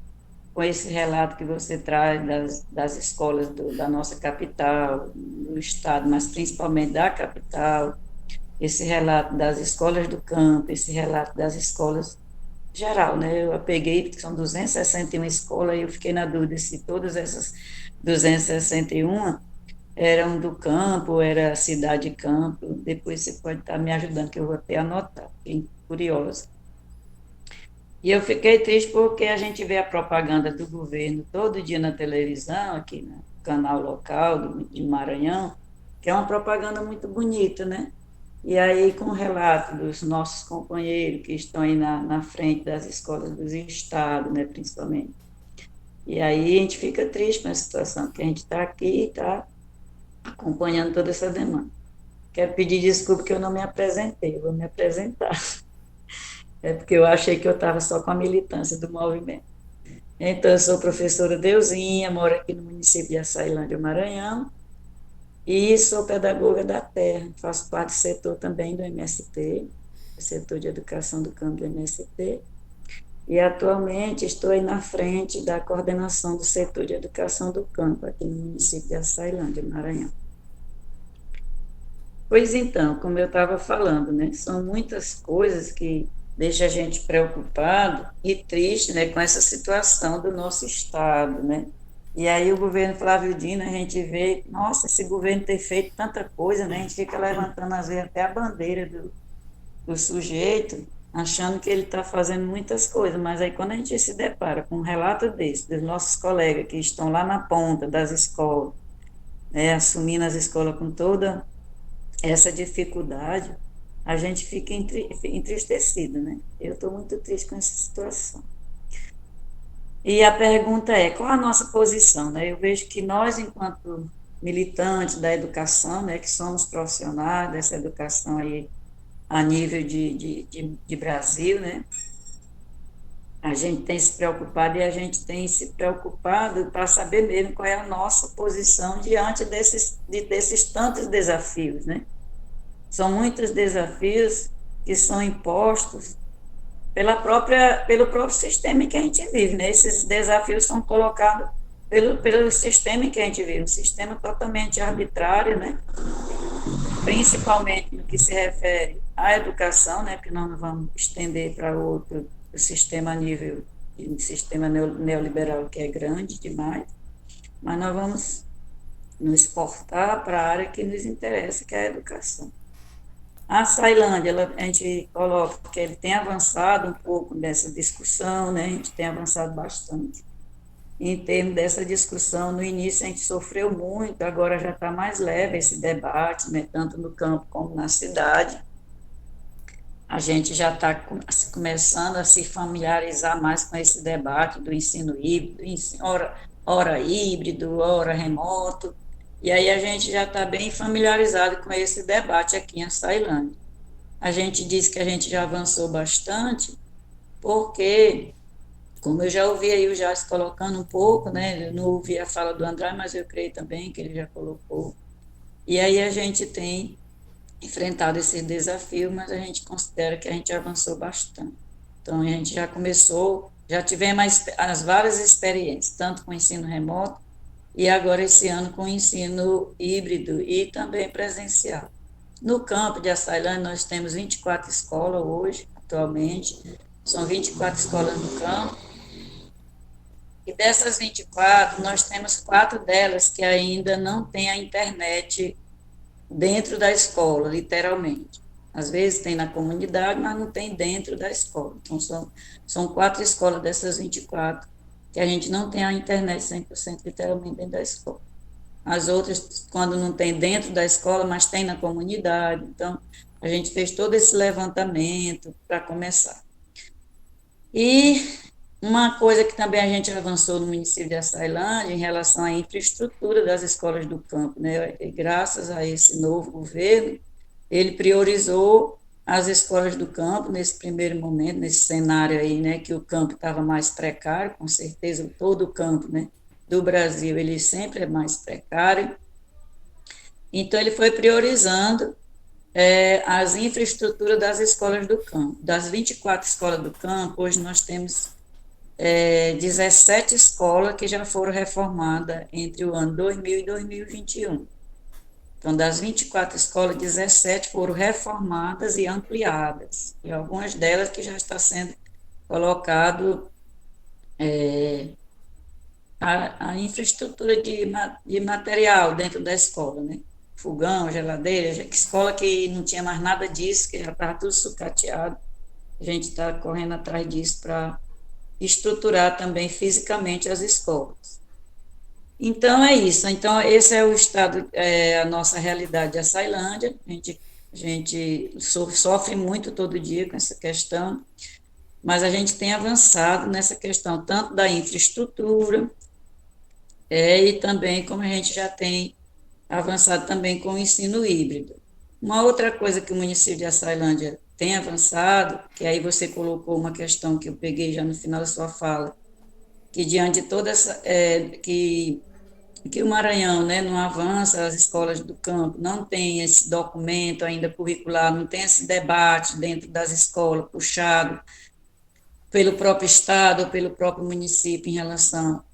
com esse relato que você traz das escolas da nossa capital, do estado, mas principalmente da capital, esse relato das escolas do campo, esse relato das escolas geral, né? Eu peguei, porque são 261 escolas, e eu fiquei na dúvida se todas essas 261 eram do campo, era cidade campo. Depois você pode estar me ajudando, que eu vou até anotar, fiquei curiosa. E eu fiquei triste porque a gente vê a propaganda do governo todo dia na televisão, aqui no canal local de Maranhão, que é uma propaganda muito bonita, né? E aí, com o relato dos nossos companheiros que estão aí na frente das escolas dos estados, né, principalmente. E aí a gente fica triste com a situação, que a gente está aqui e está acompanhando toda essa demanda. Quero pedir desculpa que eu não me apresentei, eu vou me apresentar. Porque eu achei que eu estava só com a militância do movimento. Então, eu sou professora Deusinha, moro aqui no município de Açailândia, Maranhão, e sou pedagoga da terra, faço parte do setor também do MST, setor de educação do campo do MST, e atualmente estou aí na frente da coordenação do setor de educação do campo, aqui no município de Açailândia, Maranhão. Pois então, como eu estava falando, né, são muitas coisas que deixam a gente preocupado e triste, né, com essa situação do nosso estado, né. E aí o governo Flávio Dino, a gente vê, nossa, esse governo tem feito tanta coisa, né, a gente fica levantando às vezes até a bandeira do sujeito, achando que ele está fazendo muitas coisas, mas aí quando a gente se depara com um relato desse, dos nossos colegas que estão lá na ponta das escolas, né, assumindo as escolas com toda essa dificuldade, a gente fica entristecido, né? Eu estou muito triste com essa situação. E a pergunta é, qual a nossa posição, né? Eu vejo que nós, enquanto militantes da educação, né, que somos profissionais dessa educação aí a nível de Brasil, né, a gente tem se preocupado e a gente tem se preocupado para saber mesmo qual é a nossa posição diante desses tantos desafios, né? São muitos desafios que são impostos pelo próprio sistema em que a gente vive, né? Esses desafios são colocados pelo sistema em que a gente vive, um sistema totalmente arbitrário, né? Principalmente no que se refere à educação, né? Porque nós não vamos estender para outro sistema a nível de sistema neoliberal, que é grande demais, mas nós vamos nos exportar para a área que nos interessa, que é a educação. A Açailândia, a gente coloca que ele tem avançado um pouco nessa discussão, né? A gente tem avançado bastante. Em termos dessa discussão, no início a gente sofreu muito, agora já está mais leve esse debate, né? Tanto no campo como na cidade. A gente já está começando a se familiarizar mais com esse debate do ensino híbrido, ora híbrido, ora remoto. E aí a gente já está bem familiarizado com esse debate aqui em Açailândia. A gente diz que a gente já avançou bastante, porque, como eu já ouvi aí o Jás colocando um pouco, né, eu não ouvi a fala do André, mas eu creio também que ele já colocou. E aí a gente tem enfrentado esse desafio, mas a gente considera que a gente avançou bastante. Então, a gente já começou, já tivemos as várias experiências, tanto com o ensino remoto, e agora esse ano com o ensino híbrido e também presencial. No campo de Açailândia, nós temos 24 escolas hoje, atualmente, são 24 escolas no campo, e dessas 24, nós temos 4 delas que ainda não têm a internet dentro da escola, literalmente. Às vezes tem na comunidade, mas não tem dentro da escola. Então, são 4 escolas dessas 24 que a gente não tem a internet 100% literalmente dentro da escola. As outras, quando não tem dentro da escola, mas tem na comunidade. Então, a gente fez todo esse levantamento para começar. E uma coisa que também a gente avançou no município de Açailândia em relação à infraestrutura das escolas do campo, né? E graças a esse novo governo, ele priorizou as escolas do campo, nesse primeiro momento, nesse cenário aí, né, que o campo estava mais precário, com certeza todo o campo, né, do Brasil, ele sempre é mais precário. Então, ele foi priorizando as infraestruturas das escolas do campo. Das 24 escolas do campo, hoje nós temos 17 escolas que já foram reformadas entre o ano 2000 e 2021. Então, das 24 escolas, 17 foram reformadas e ampliadas, e algumas delas que já está sendo colocado a infraestrutura de material dentro da escola, né? Fogão, geladeira, escola que não tinha mais nada disso, que já estava tudo sucateado. A gente está correndo atrás disso para estruturar também fisicamente as escolas. Então, é isso. Então, esse é o estado, a nossa realidade de Açailândia. A gente sofre muito todo dia com essa questão, mas a gente tem avançado nessa questão, tanto da infraestrutura, e também como a gente já tem avançado também com o ensino híbrido. Uma outra coisa que o município de Açailândia tem avançado, que aí você colocou uma questão que eu peguei já no final da sua fala, que diante de toda essa, que o Maranhão, né, não avança, as escolas do campo não tem esse documento ainda curricular, não tem esse debate dentro das escolas puxado pelo próprio Estado ou pelo próprio município em relação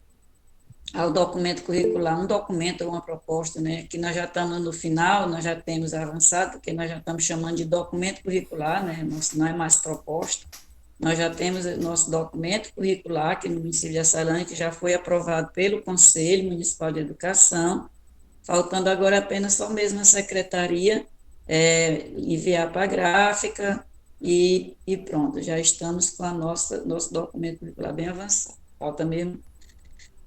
ao documento curricular, um documento ou uma proposta, né, que nós já estamos no final, nós já temos avançado, porque nós já estamos chamando de documento curricular, né, não é mais proposta. Nós já temos nosso documento curricular aqui no município de Açailândia, que já foi aprovado pelo Conselho Municipal de Educação, faltando agora apenas só mesmo a secretaria enviar para a gráfica e pronto, já estamos com nosso documento curricular bem avançado. Falta mesmo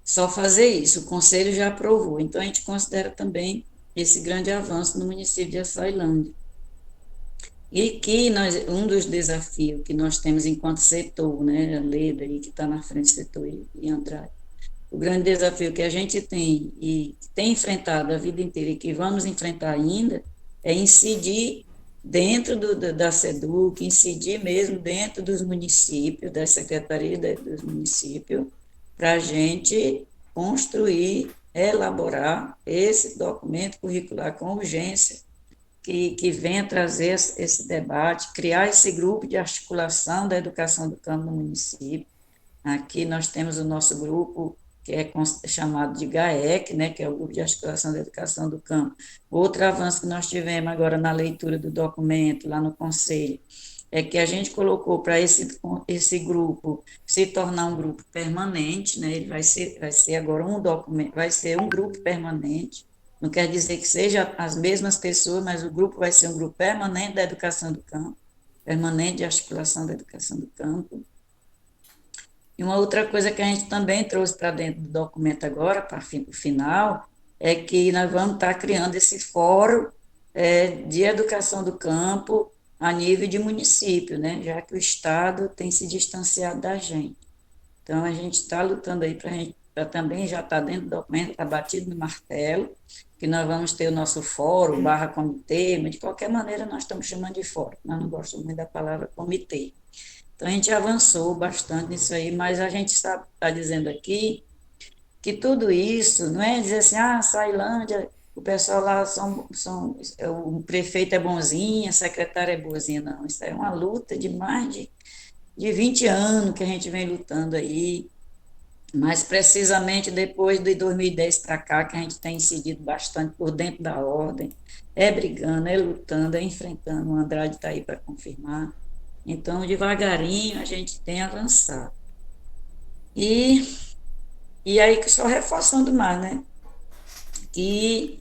só fazer isso, o Conselho já aprovou, então a gente considera também esse grande avanço no município de Açailândia. E que um dos desafios que nós temos enquanto setor, né, a Leda, que está na frente do setor e Andrade, o grande desafio que a gente tem e tem enfrentado a vida inteira e que vamos enfrentar ainda é incidir dentro da SEDUC, incidir mesmo dentro dos municípios, da Secretaria dos Municípios, para a gente construir, elaborar esse documento curricular com urgência, que venha trazer esse debate, criar esse grupo de articulação da educação do campo no município. Aqui nós temos o nosso grupo, que é chamado de GAEC, né, que é o Grupo de Articulação da Educação do Campo. Outro avanço que nós tivemos agora na leitura do documento, lá no Conselho, é que a gente colocou para esse grupo se tornar um grupo permanente, né, ele vai ser agora um documento, vai ser um grupo permanente. Não quer dizer que seja as mesmas pessoas, mas o grupo vai ser um grupo permanente da educação do campo, permanente de articulação da educação do campo. E uma outra coisa que a gente também trouxe para dentro do documento agora, para o final, é que nós vamos estar criando esse fórum de educação do campo a nível de município, né, já que o Estado tem se distanciado da gente. Então, a gente está lutando aí para também já estar dentro do documento, está batido no martelo, que nós vamos ter o nosso fórum, /comitê, mas de qualquer maneira nós estamos chamando de fórum, nós não gostamos muito da palavra comitê. Então, a gente avançou bastante nisso aí, mas a gente está dizendo aqui que tudo isso não é dizer assim, Açailândia, o pessoal lá o prefeito é bonzinho, a secretária é boazinha, não. Isso é uma luta de mais de 20 anos que a gente vem lutando aí, mas precisamente depois de 2010 para cá, que a gente tem incidido bastante por dentro da ordem, brigando, lutando, enfrentando, o Andrade está aí para confirmar. Então, devagarinho, a gente tem avançado. E aí, só reforçando mais, né, que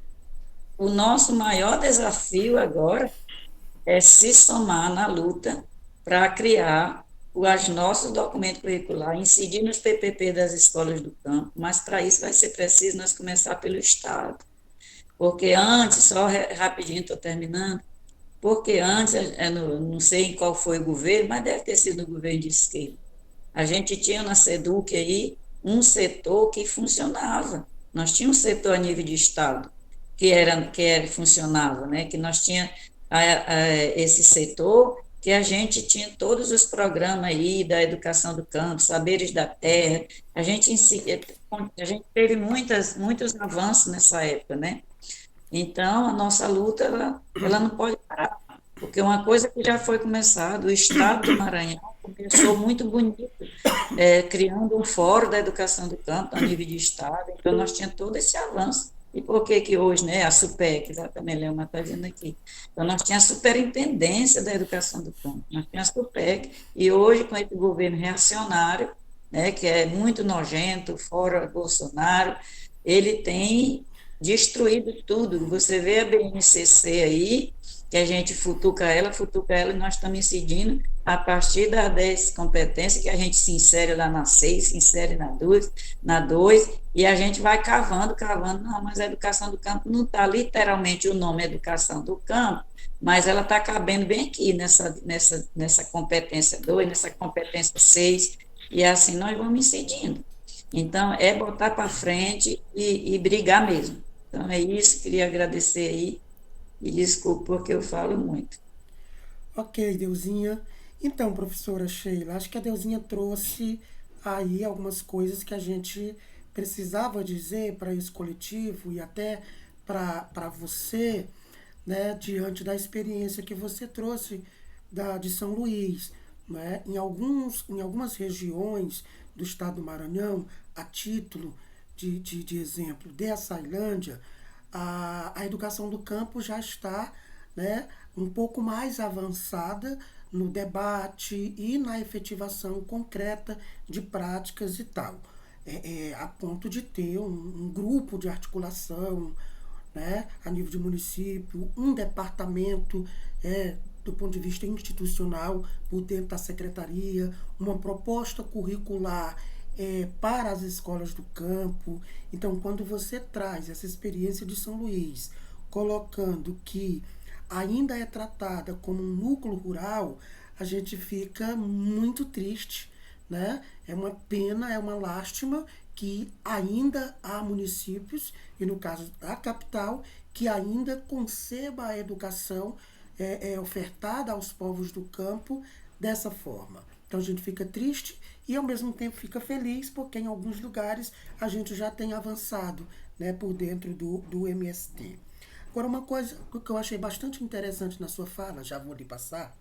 o nosso maior desafio agora é se somar na luta para criar os nossos documentos curriculares, incidir nos PPP das escolas do campo, mas para isso vai ser preciso nós começar pelo Estado. Porque antes, só rapidinho, estou terminando, porque antes, não sei qual foi o governo, mas deve ter sido o governo de esquerda. A gente tinha na SEDUC aí um setor que funcionava. Nós tínhamos um setor a nível de Estado que funcionava, né? Que nós tínhamos esse setor, que a gente tinha todos os programas aí da educação do campo, saberes da terra, a gente teve muitos avanços nessa época, né? Então, a nossa luta, ela não pode parar, porque uma coisa que já foi começada, o Estado do Maranhão começou muito bonito, criando um fórum da educação do campo a nível de Estado, então nós tínhamos todo esse avanço. E por que que hoje, né, a SUPEC, exatamente, Leoma está dizendo aqui, então nós tínhamos a superintendência da educação do campo, nós tínhamos a SUPEC, e hoje com esse governo reacionário, né, que é muito nojento, fora Bolsonaro, ele tem destruído tudo. Você vê a BNCC aí, que a gente futuca ela, e nós estamos incidindo a partir das 10 competências, que a gente se insere lá na 6, se insere na 2, e a gente vai cavando, não, mas a educação do campo não está literalmente o nome educação do campo, mas ela está cabendo bem aqui, nessa competência 2, nessa competência 6, e assim nós vamos incidindo. Então, é botar para frente e brigar mesmo. Então, é isso, queria agradecer aí, e desculpa porque eu falo muito. Ok, Deusinha. Então, professora Sheila, acho que a Deusinha trouxe aí algumas coisas que a gente precisava dizer para esse coletivo e até para você, né, diante da experiência que você trouxe de São Luís. Né? Em algumas regiões do estado do Maranhão, a título de exemplo de Açailândia, a educação do campo já está, né, um pouco mais avançada no debate e na efetivação concreta de práticas e tal, a ponto de ter um grupo de articulação, né, a nível de município, um departamento do ponto de vista institucional por dentro da secretaria, uma proposta curricular para as escolas do campo. Então, quando você traz essa experiência de São Luís, colocando que ainda é tratada como um núcleo rural, a gente fica muito triste, né? É uma pena, é uma lástima que ainda há municípios, e no caso da capital, que ainda conceba a educação ofertada aos povos do campo dessa forma. Então a gente fica triste e ao mesmo tempo fica feliz porque em alguns lugares a gente já tem avançado, né, por dentro do MST. Agora, uma coisa que eu achei bastante interessante na sua fala, já vou lhe passar,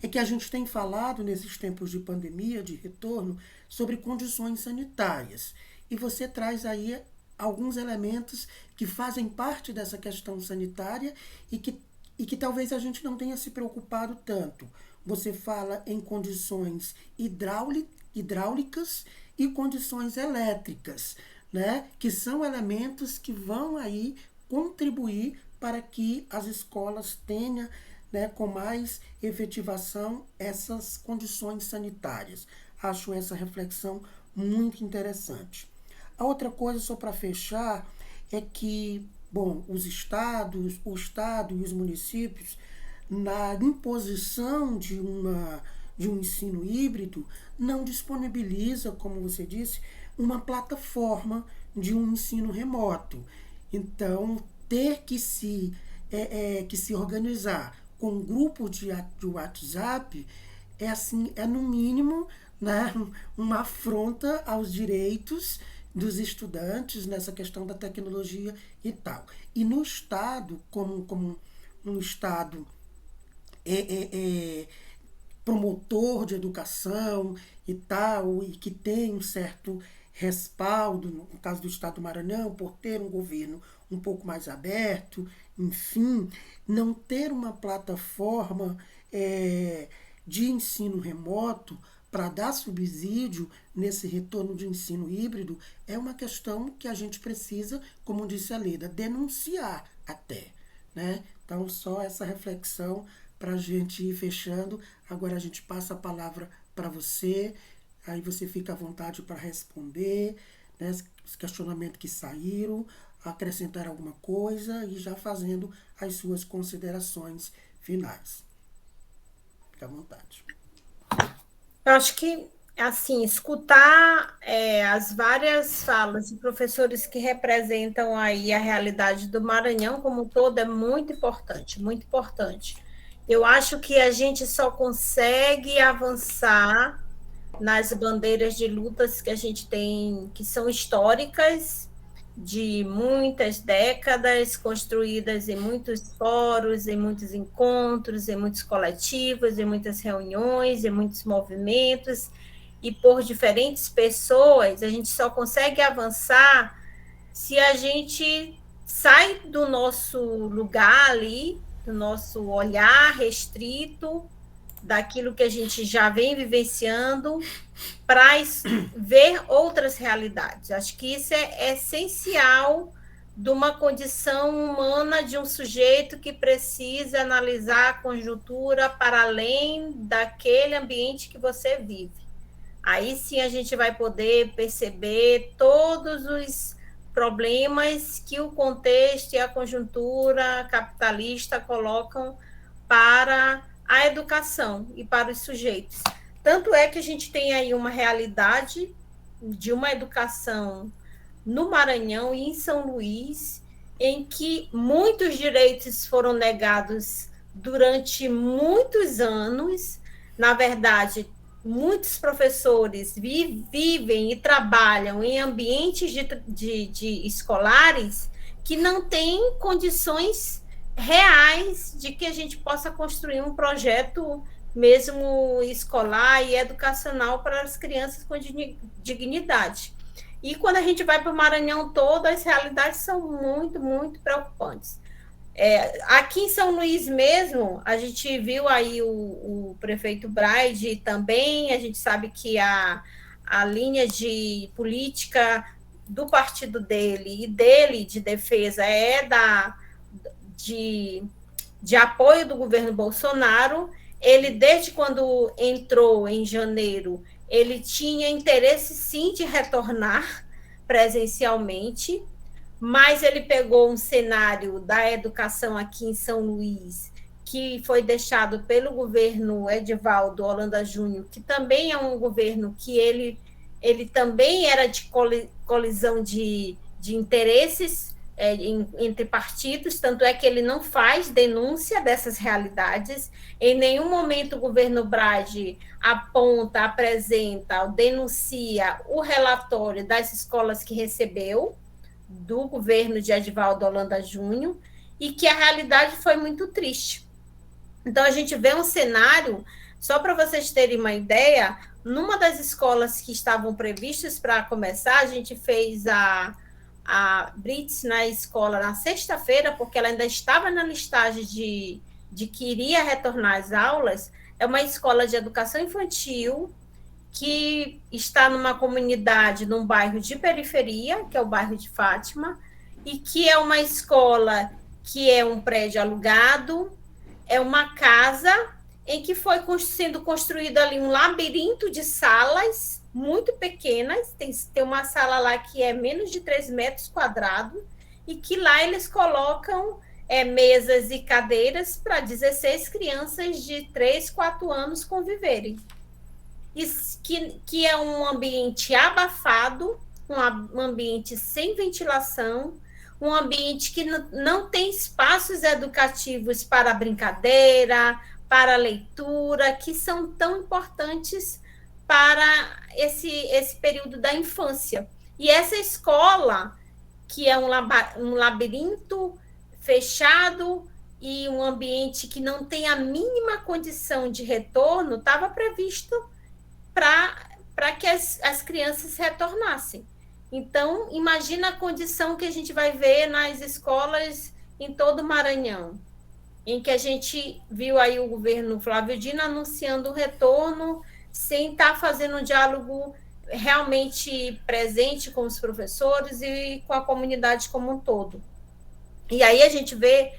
é que a gente tem falado nesses tempos de pandemia, de retorno, sobre condições sanitárias. E você traz aí alguns elementos que fazem parte dessa questão sanitária e que talvez a gente não tenha se preocupado tanto. Você fala em condições hidráulicas e condições elétricas, né? Que são elementos que vão aí contribuir para que as escolas tenham, né, com mais efetivação essas condições sanitárias. Acho essa reflexão muito interessante. A outra coisa, só para fechar, é que, bom, o Estado e os municípios, na imposição de um ensino híbrido, não disponibiliza, como você disse, uma plataforma de um ensino remoto. Então, ter que se organizar com um grupo de WhatsApp é no mínimo, né, uma afronta aos direitos dos estudantes nessa questão da tecnologia e tal. E no Estado, como um Estado promotor de educação e tal, e que tem um certo respaldo, no caso do Estado do Maranhão, por ter um governo um pouco mais aberto, enfim, não ter uma plataforma de ensino remoto para dar subsídio nesse retorno de ensino híbrido é uma questão que a gente precisa, como disse a Leda, denunciar até, né? Então, só essa reflexão para a gente ir fechando. Agora a gente passa a palavra para você, aí você fica à vontade para responder, né, os questionamentos que saíram, acrescentar alguma coisa e já fazendo as suas considerações finais. Fique à vontade. Eu acho que assim, escutar as várias falas de professores que representam aí a realidade do Maranhão como um todo é muito importante, muito importante. Eu acho que a gente só consegue avançar nas bandeiras de lutas que a gente tem, que são históricas, de muitas décadas, construídas em muitos fóruns, em muitos encontros, em muitos coletivos, em muitas reuniões, em muitos movimentos, e por diferentes pessoas. A gente só consegue avançar se a gente sai do nosso lugar ali, do nosso olhar restrito, daquilo que a gente já vem vivenciando, para ver outras realidades. Acho que isso é essencial de uma condição humana de um sujeito que precisa analisar a conjuntura para além daquele ambiente que você vive. Aí sim a gente vai poder perceber todos os problemas que o contexto e a conjuntura capitalista colocam para a educação e para os sujeitos. Tanto é que a gente tem aí uma realidade de uma educação no Maranhão e em São Luís, em que muitos direitos foram negados durante muitos anos. Na verdade, muitos professores vivem e trabalham em ambientes de escolares que não têm condições reais de que a gente possa construir um projeto mesmo escolar e educacional para as crianças com dignidade. E quando a gente vai para o Maranhão todo, as realidades são muito, muito preocupantes. Aqui em São Luís mesmo, a gente viu aí o prefeito Braide também, a gente sabe que a linha de política do partido dele e dele de defesa de apoio do governo Bolsonaro. Ele, desde quando entrou em janeiro, ele tinha interesse, sim, de retornar presencialmente, mas ele pegou um cenário da educação aqui em São Luís, que foi deixado pelo governo Edivaldo Holanda Júnior, que também é um governo que ele também era de colisão de interesses entre partidos, tanto é que ele não faz denúncia dessas realidades. Em nenhum momento o governo Braide aponta, apresenta, denuncia o relatório das escolas que recebeu do governo de Edivaldo Holanda Júnior, e que a realidade foi muito triste. Então, a gente vê um cenário, só para vocês terem uma ideia, numa das escolas que estavam previstas para começar, a gente fez a Blitz na escola na sexta-feira, porque ela ainda estava na listagem de que iria retornar às aulas. É uma escola de educação infantil que está numa comunidade, num bairro de periferia, que é o bairro de Fátima, e que é uma escola que é um prédio alugado, é uma casa em que foi sendo construído ali um labirinto de salas muito pequenas. Tem uma sala lá que é menos de 3 metros quadrados, e que lá eles colocam mesas e cadeiras para 16 crianças de 3, 4 anos conviverem. Que é um ambiente abafado, um ambiente sem ventilação, um ambiente que não tem espaços educativos para brincadeira, para leitura, que são tão importantes para esse período da infância. E essa escola, que é um labirinto fechado e um ambiente que não tem a mínima condição de retorno, estava previsto para que as crianças retornassem. Então, imagina a condição que a gente vai ver nas escolas em todo o Maranhão, em que a gente viu aí o governo Flávio Dino anunciando o retorno, sem estar fazendo um diálogo realmente presente com os professores e com a comunidade como um todo. E aí a gente vê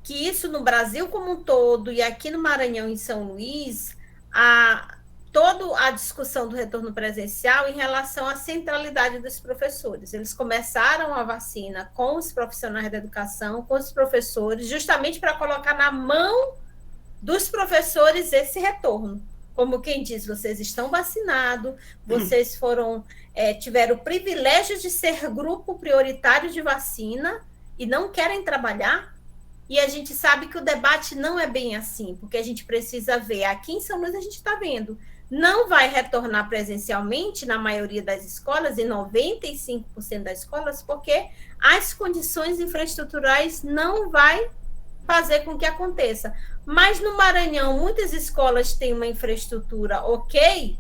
que isso no Brasil como um todo, e aqui no Maranhão, em São Luís, toda a discussão do retorno presencial em relação à centralidade dos professores. Eles começaram a vacina com os profissionais da educação, com os professores, justamente para colocar na mão dos professores esse retorno. como quem diz, vocês estão vacinados, vocês tiveram o privilégio de ser grupo prioritário de vacina e não querem trabalhar. E a gente sabe que o debate não é bem assim, porque a gente precisa ver. Aqui em São Luís a gente está vendo. Não vai retornar presencialmente na maioria das escolas, em 95% das escolas, porque as condições infraestruturais não vai fazer com que aconteça. Mas no Maranhão, muitas escolas têm uma infraestrutura ok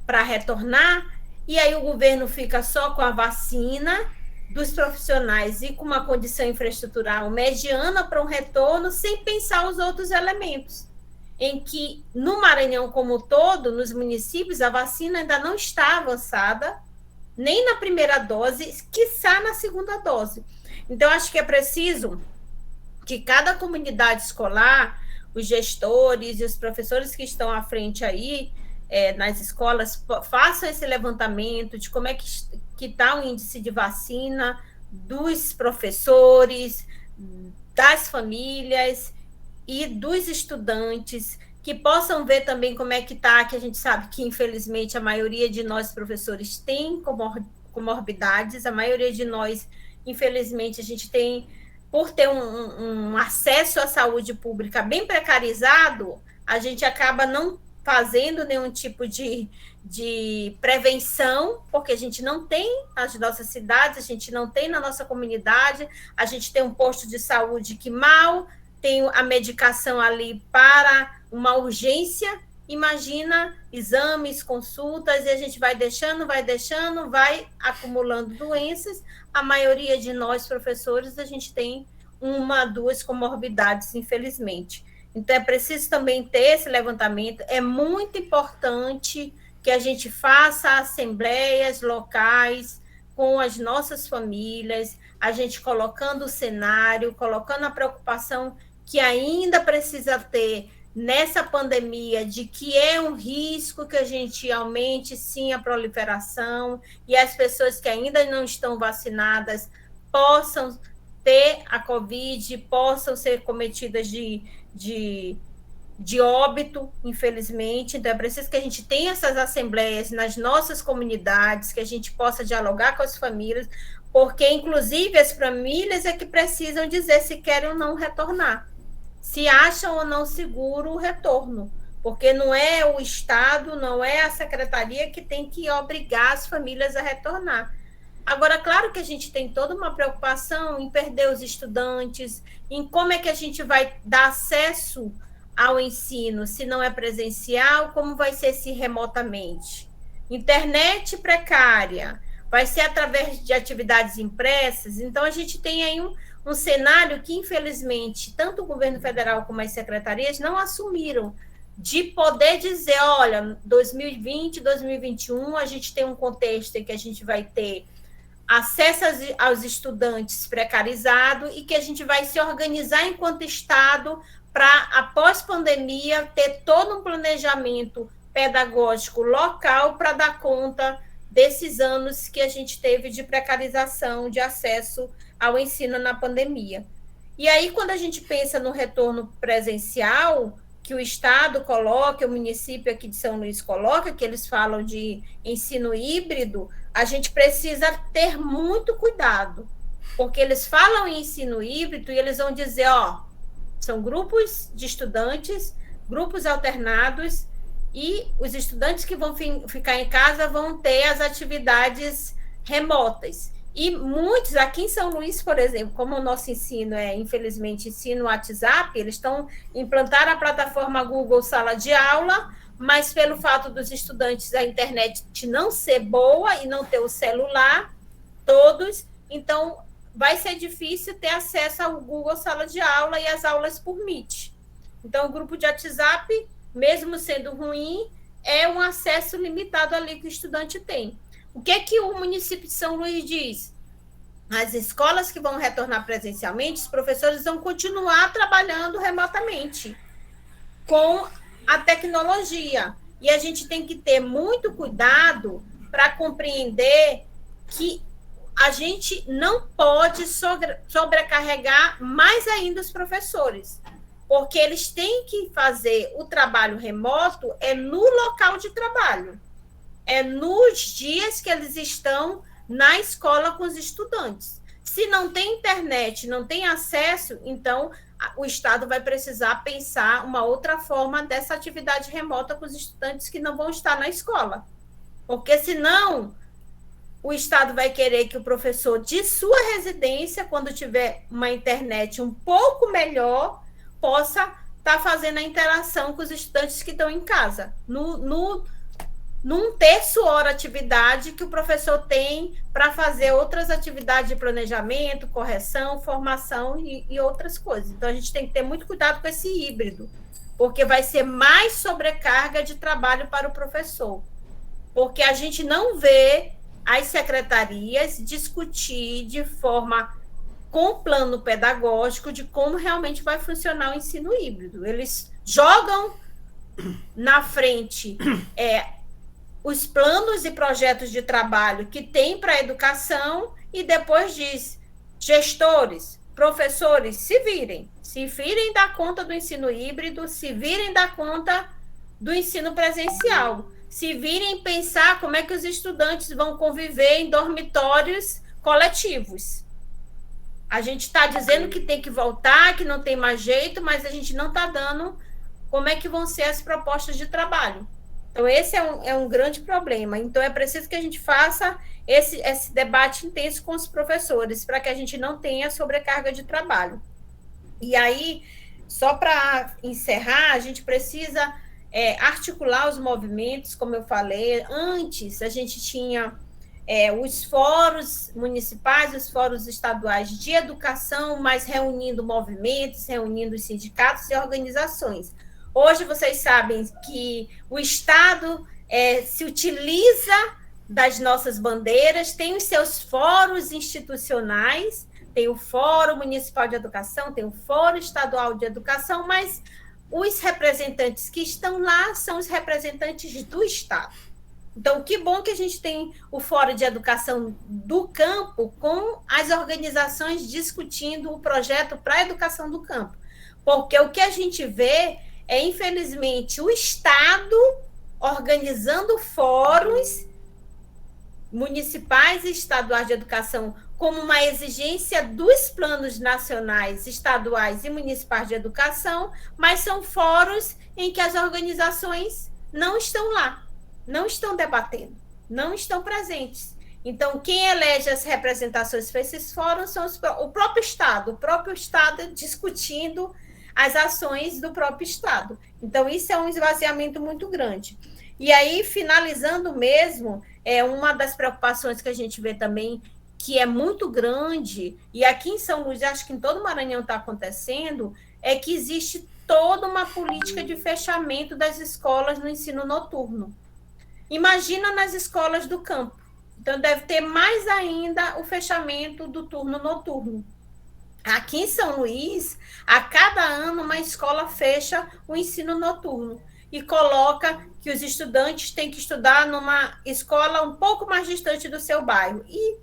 para retornar, e aí o governo fica só com a vacina dos profissionais e com uma condição infraestrutural mediana para um retorno, sem pensar os outros elementos, em que no Maranhão como um todo, nos municípios, a vacina ainda não está avançada, nem na primeira dose, quiçá na segunda dose. Então, acho que é preciso que cada comunidade escolar, os gestores e os professores que estão à frente aí, nas escolas, façam esse levantamento de como é que está o índice de vacina dos professores, das famílias e dos estudantes, que possam ver também como é que está, que a gente sabe que, infelizmente, a maioria de nós, professores, tem comorbidades, a maioria de nós, infelizmente, a gente tem, por ter um acesso à saúde pública bem precarizado, a gente acaba não fazendo nenhum tipo de prevenção, porque a gente não tem nas nossas cidades, a gente não tem na nossa comunidade, a gente tem um posto de saúde que mal tem a medicação ali para uma urgência, imagina exames, consultas, e a gente vai deixando, vai acumulando doenças. A maioria de nós, professores, a gente tem 1, 2 comorbidades, infelizmente. Então, é preciso também ter esse levantamento. É muito importante que a gente faça assembleias locais com as nossas famílias, a gente colocando o cenário, colocando a preocupação que ainda precisa ter nessa pandemia, de que é um risco que a gente aumente, sim, a proliferação, e as pessoas que ainda não estão vacinadas possam ter a Covid, possam ser cometidas de óbito, infelizmente. Então, é preciso que a gente tenha essas assembleias nas nossas comunidades, que a gente possa dialogar com as famílias, porque, inclusive, as famílias é que precisam dizer se querem ou não retornar, se acham ou não seguro o retorno, porque não é o Estado, não é a Secretaria que tem que obrigar as famílias a retornar. Agora, claro que a gente tem toda uma preocupação em perder os estudantes, em como é que a gente vai dar acesso ao ensino, se não é presencial, como vai ser se remotamente? Internet precária, vai ser através de atividades impressas? Então, a gente tem aí um cenário que, infelizmente, tanto o governo federal como as secretarias não assumiram, de poder dizer, olha, 2020, 2021, a gente tem um contexto em que a gente vai ter acesso aos estudantes precarizado e que a gente vai se organizar enquanto Estado para, após pandemia, ter todo um planejamento pedagógico local para dar conta desses anos que a gente teve de precarização de acesso ao ensino na pandemia. E aí, quando a gente pensa no retorno presencial, que o Estado coloca, o município aqui de São Luís coloca, que eles falam de ensino híbrido, a gente precisa ter muito cuidado, porque eles falam em ensino híbrido e eles vão dizer, são grupos de estudantes, grupos alternados, e os estudantes que vão ficar em casa vão ter as atividades remotas. E muitos, aqui em São Luís, por exemplo, como o nosso ensino é, infelizmente, ensino WhatsApp, eles implantaram a plataforma Google Sala de Aula, mas pelo fato dos estudantes a internet não ser boa e não ter o celular, todos, então vai ser difícil ter acesso ao Google Sala de Aula e as aulas por Meet. Então, o grupo de WhatsApp, mesmo sendo ruim, é um acesso limitado ali que o estudante tem. O que é que o município de São Luís diz? As escolas que vão retornar presencialmente, os professores vão continuar trabalhando remotamente com a tecnologia. E a gente tem que ter muito cuidado para compreender que a gente não pode sobrecarregar mais ainda os professores. porque eles têm que fazer o trabalho remoto no local de trabalho, nos dias que eles estão na escola com os estudantes. Se não tem internet, não tem acesso, então o Estado vai precisar pensar uma outra forma dessa atividade remota com os estudantes que não vão estar na escola. Porque senão o Estado vai querer que o professor de sua residência, quando tiver uma internet um pouco melhor, possa estar fazendo a interação com os estudantes que estão em casa, num terço hora atividade que o professor tem para fazer outras atividades de planejamento, correção, formação e outras coisas. Então, a gente tem que ter muito cuidado com esse híbrido, porque vai ser mais sobrecarga de trabalho para o professor, porque a gente não vê as secretarias discutir de forma com plano pedagógico de como realmente vai funcionar o ensino híbrido. Eles jogam na frente os planos e projetos de trabalho que tem para a educação e depois diz, gestores, professores, se virem dar conta do ensino híbrido, se virem dar conta do ensino presencial, se virem pensar como é que os estudantes vão conviver em dormitórios coletivos. A gente está dizendo que tem que voltar, que não tem mais jeito, mas a gente não está dando como é que vão ser as propostas de trabalho. Então, esse é um grande problema. Então, é preciso que a gente faça esse debate intenso com os professores, para que a gente não tenha sobrecarga de trabalho. E aí, só para encerrar, a gente precisa articular os movimentos, como eu falei. Antes, a gente tinha os fóruns municipais, os fóruns estaduais de educação, mas reunindo movimentos, reunindo os sindicatos e organizações. Hoje, vocês sabem que o Estado se utiliza das nossas bandeiras, tem os seus fóruns institucionais, tem o Fórum Municipal de Educação, tem o Fórum Estadual de Educação, mas os representantes que estão lá são os representantes do Estado. Então, que bom que a gente tem o Fórum de Educação do Campo com as organizações discutindo o projeto para a educação do campo. Porque o que a gente vê infelizmente, o Estado organizando fóruns municipais e estaduais de educação como uma exigência dos planos nacionais, estaduais e municipais de educação, mas são fóruns em que as organizações não estão lá, não estão debatendo, não estão presentes. Então, quem elege as representações para esses fóruns são o próprio Estado discutindo as ações do próprio Estado. Então, isso é um esvaziamento muito grande. E aí, finalizando mesmo, uma das preocupações que a gente vê também, que é muito grande, e aqui em São Luís, acho que em todo o Maranhão está acontecendo, é que existe toda uma política de fechamento das escolas no ensino noturno. Imagina nas escolas do campo. Então, deve ter mais ainda o fechamento do turno noturno. Aqui em São Luís, a cada ano, uma escola fecha o ensino noturno e coloca que os estudantes têm que estudar numa escola um pouco mais distante do seu bairro. E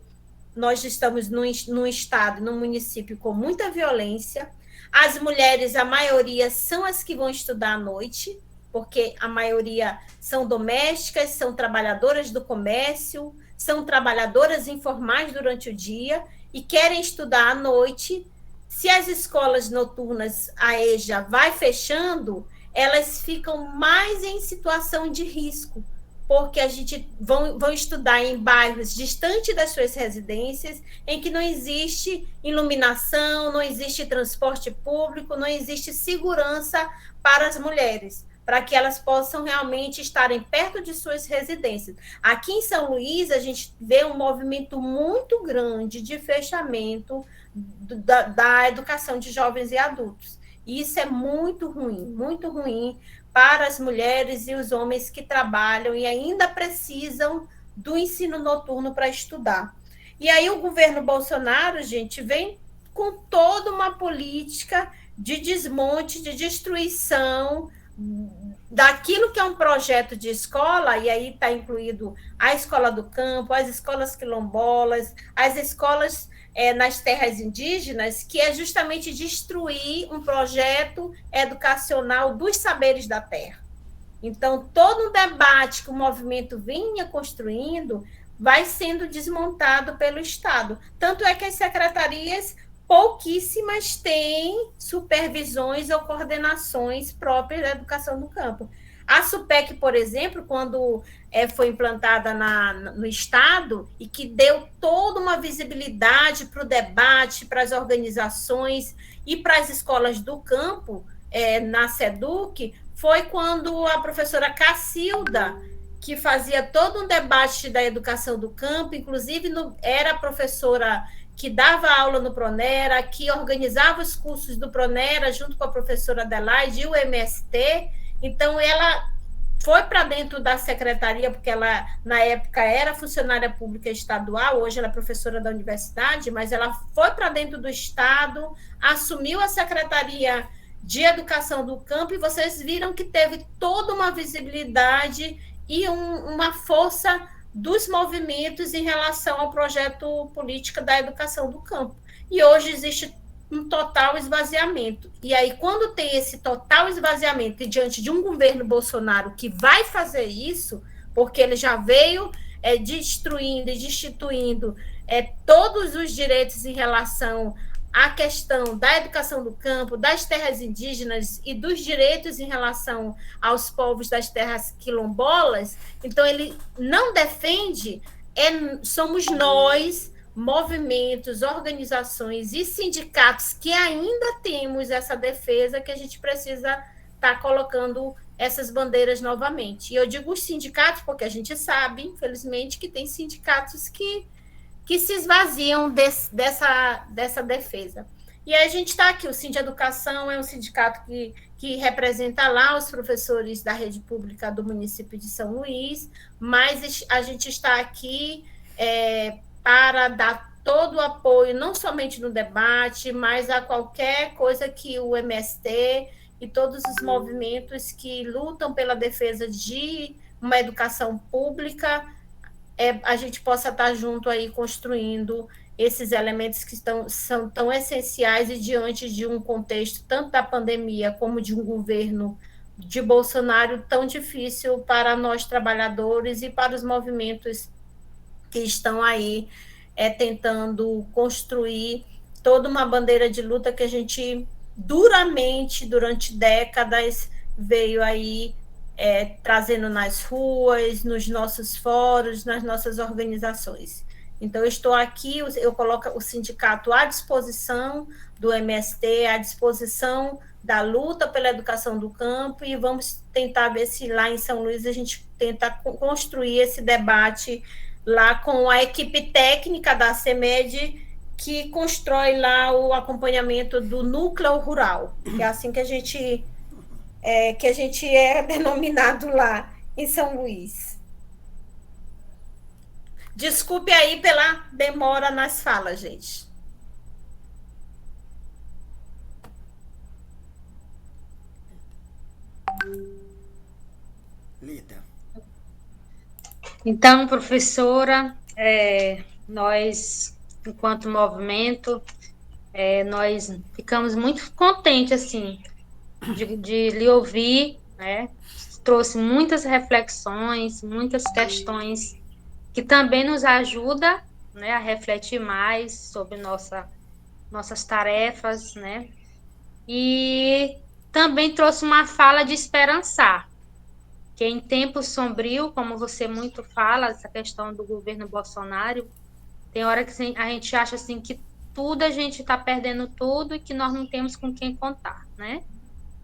nós estamos num estado, num município com muita violência. As mulheres, a maioria, são as que vão estudar à noite, porque a maioria são domésticas, são trabalhadoras do comércio, são trabalhadoras informais durante o dia e querem estudar à noite. Se as escolas noturnas, a EJA, vai fechando, elas ficam mais em situação de risco, porque a gente vão estudar em bairros distantes das suas residências, em que não existe iluminação, não existe transporte público, não existe segurança para as mulheres, para que elas possam realmente estarem perto de suas residências. Aqui em São Luís, a gente vê um movimento muito grande de fechamento da educação de jovens e adultos. E isso é muito ruim para as mulheres e os homens que trabalham e ainda precisam do ensino noturno para estudar. E aí o governo Bolsonaro, gente, vem com toda uma política de desmonte, de destruição daquilo que é um projeto de escola, e aí está incluído a escola do campo, as escolas quilombolas, as escolas nas terras indígenas, que é justamente destruir um projeto educacional dos saberes da terra. Então, todo o debate que o movimento vinha construindo vai sendo desmontado pelo Estado. Tanto é que as secretarias, pouquíssimas, têm supervisões ou coordenações próprias da educação do campo. A SUPEC, por exemplo, quando foi implantada no Estado e que deu toda uma visibilidade para o debate, para as organizações e para as escolas do campo, na SEDUC, foi quando a professora Cacilda, que fazia todo um debate da educação do campo, inclusive era a professora que dava aula no Pronera, que organizava os cursos do Pronera junto com a professora Adelaide e o MST. Então, ela foi para dentro da secretaria, porque ela, na época, era funcionária pública estadual, hoje ela é professora da universidade, mas ela foi para dentro do Estado, assumiu a Secretaria de Educação do Campo, e vocês viram que teve toda uma visibilidade e uma força dos movimentos em relação ao projeto político da educação do campo. E hoje existe um total esvaziamento. E aí, quando tem esse total esvaziamento, e diante de um governo Bolsonaro que vai fazer isso, porque ele já veio destruindo e destituindo todos os direitos em relação à questão da educação do campo, das terras indígenas e dos direitos em relação aos povos das terras quilombolas, então ele não defende, somos nós, movimentos, organizações e sindicatos que ainda temos essa defesa, que a gente precisa estar colocando essas bandeiras novamente. E eu digo os sindicatos porque a gente sabe, infelizmente, que tem sindicatos que se esvaziam dessa defesa. E aí a gente está aqui, o Sindeducação é um sindicato que representa lá os professores da rede pública do município de São Luís, mas a gente está aqui para dar todo o apoio, não somente no debate, mas a qualquer coisa que o MST e todos os movimentos que lutam pela defesa de uma educação pública, a gente possa estar junto aí construindo esses elementos que são tão essenciais, e diante de um contexto tanto da pandemia como de um governo de Bolsonaro tão difícil para nós trabalhadores e para os movimentos que estão aí tentando construir toda uma bandeira de luta que a gente duramente, durante décadas, veio aí trazendo nas ruas, nos nossos fóruns, nas nossas organizações. Então, eu estou aqui, eu coloco o sindicato à disposição do MST, à disposição da luta pela educação do campo, e vamos tentar ver se lá em São Luís a gente tenta construir esse debate lá com a equipe técnica da CEMED, que constrói lá o acompanhamento do núcleo rural, que é assim que a gente é denominado lá em São Luís. Desculpe aí pela demora nas falas, gente. Lida. Então, professora, nós, enquanto movimento, nós ficamos muito contentes, assim, de lhe ouvir, né? Trouxe muitas reflexões, muitas questões que também nos ajuda, né, a refletir mais sobre nossas tarefas, né? E também trouxe uma fala de esperançar, que em tempo sombrio, como você muito fala, essa questão do governo Bolsonaro, tem hora que a gente acha assim que tudo a gente está perdendo tudo e que nós não temos com quem contar, né?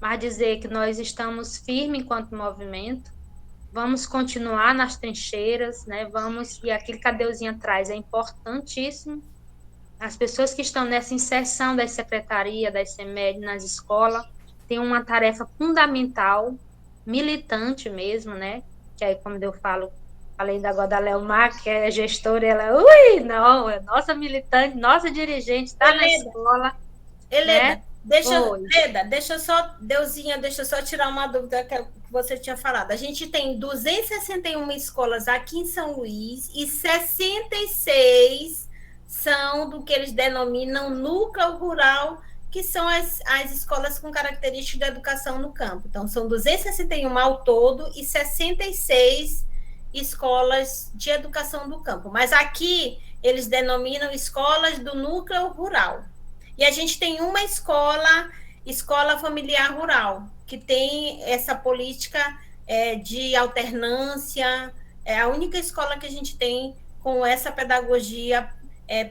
Mas dizer que nós estamos firmes enquanto movimento, vamos continuar nas trincheiras, né? E aquilo que a Deusinha traz é importantíssimo. As pessoas que estão nessa inserção das secretarias, das CEMED nas escolas, têm uma tarefa fundamental, militante mesmo, né? Que aí, como eu falei agora da Leomar, que é gestora, ela, não, é nossa militante, nossa dirigente, está na escola. Helena, né? deixa eu só tirar uma dúvida que você tinha falado. A gente tem 261 escolas aqui em São Luís e 66 são do que eles denominam núcleo rural, que são as escolas com características de educação no campo. Então, são 261 ao todo e 66 escolas de educação do campo. Mas aqui eles denominam escolas do núcleo rural. E a gente tem uma escola familiar rural, que tem essa política de alternância. É a única escola que a gente tem com essa pedagogia,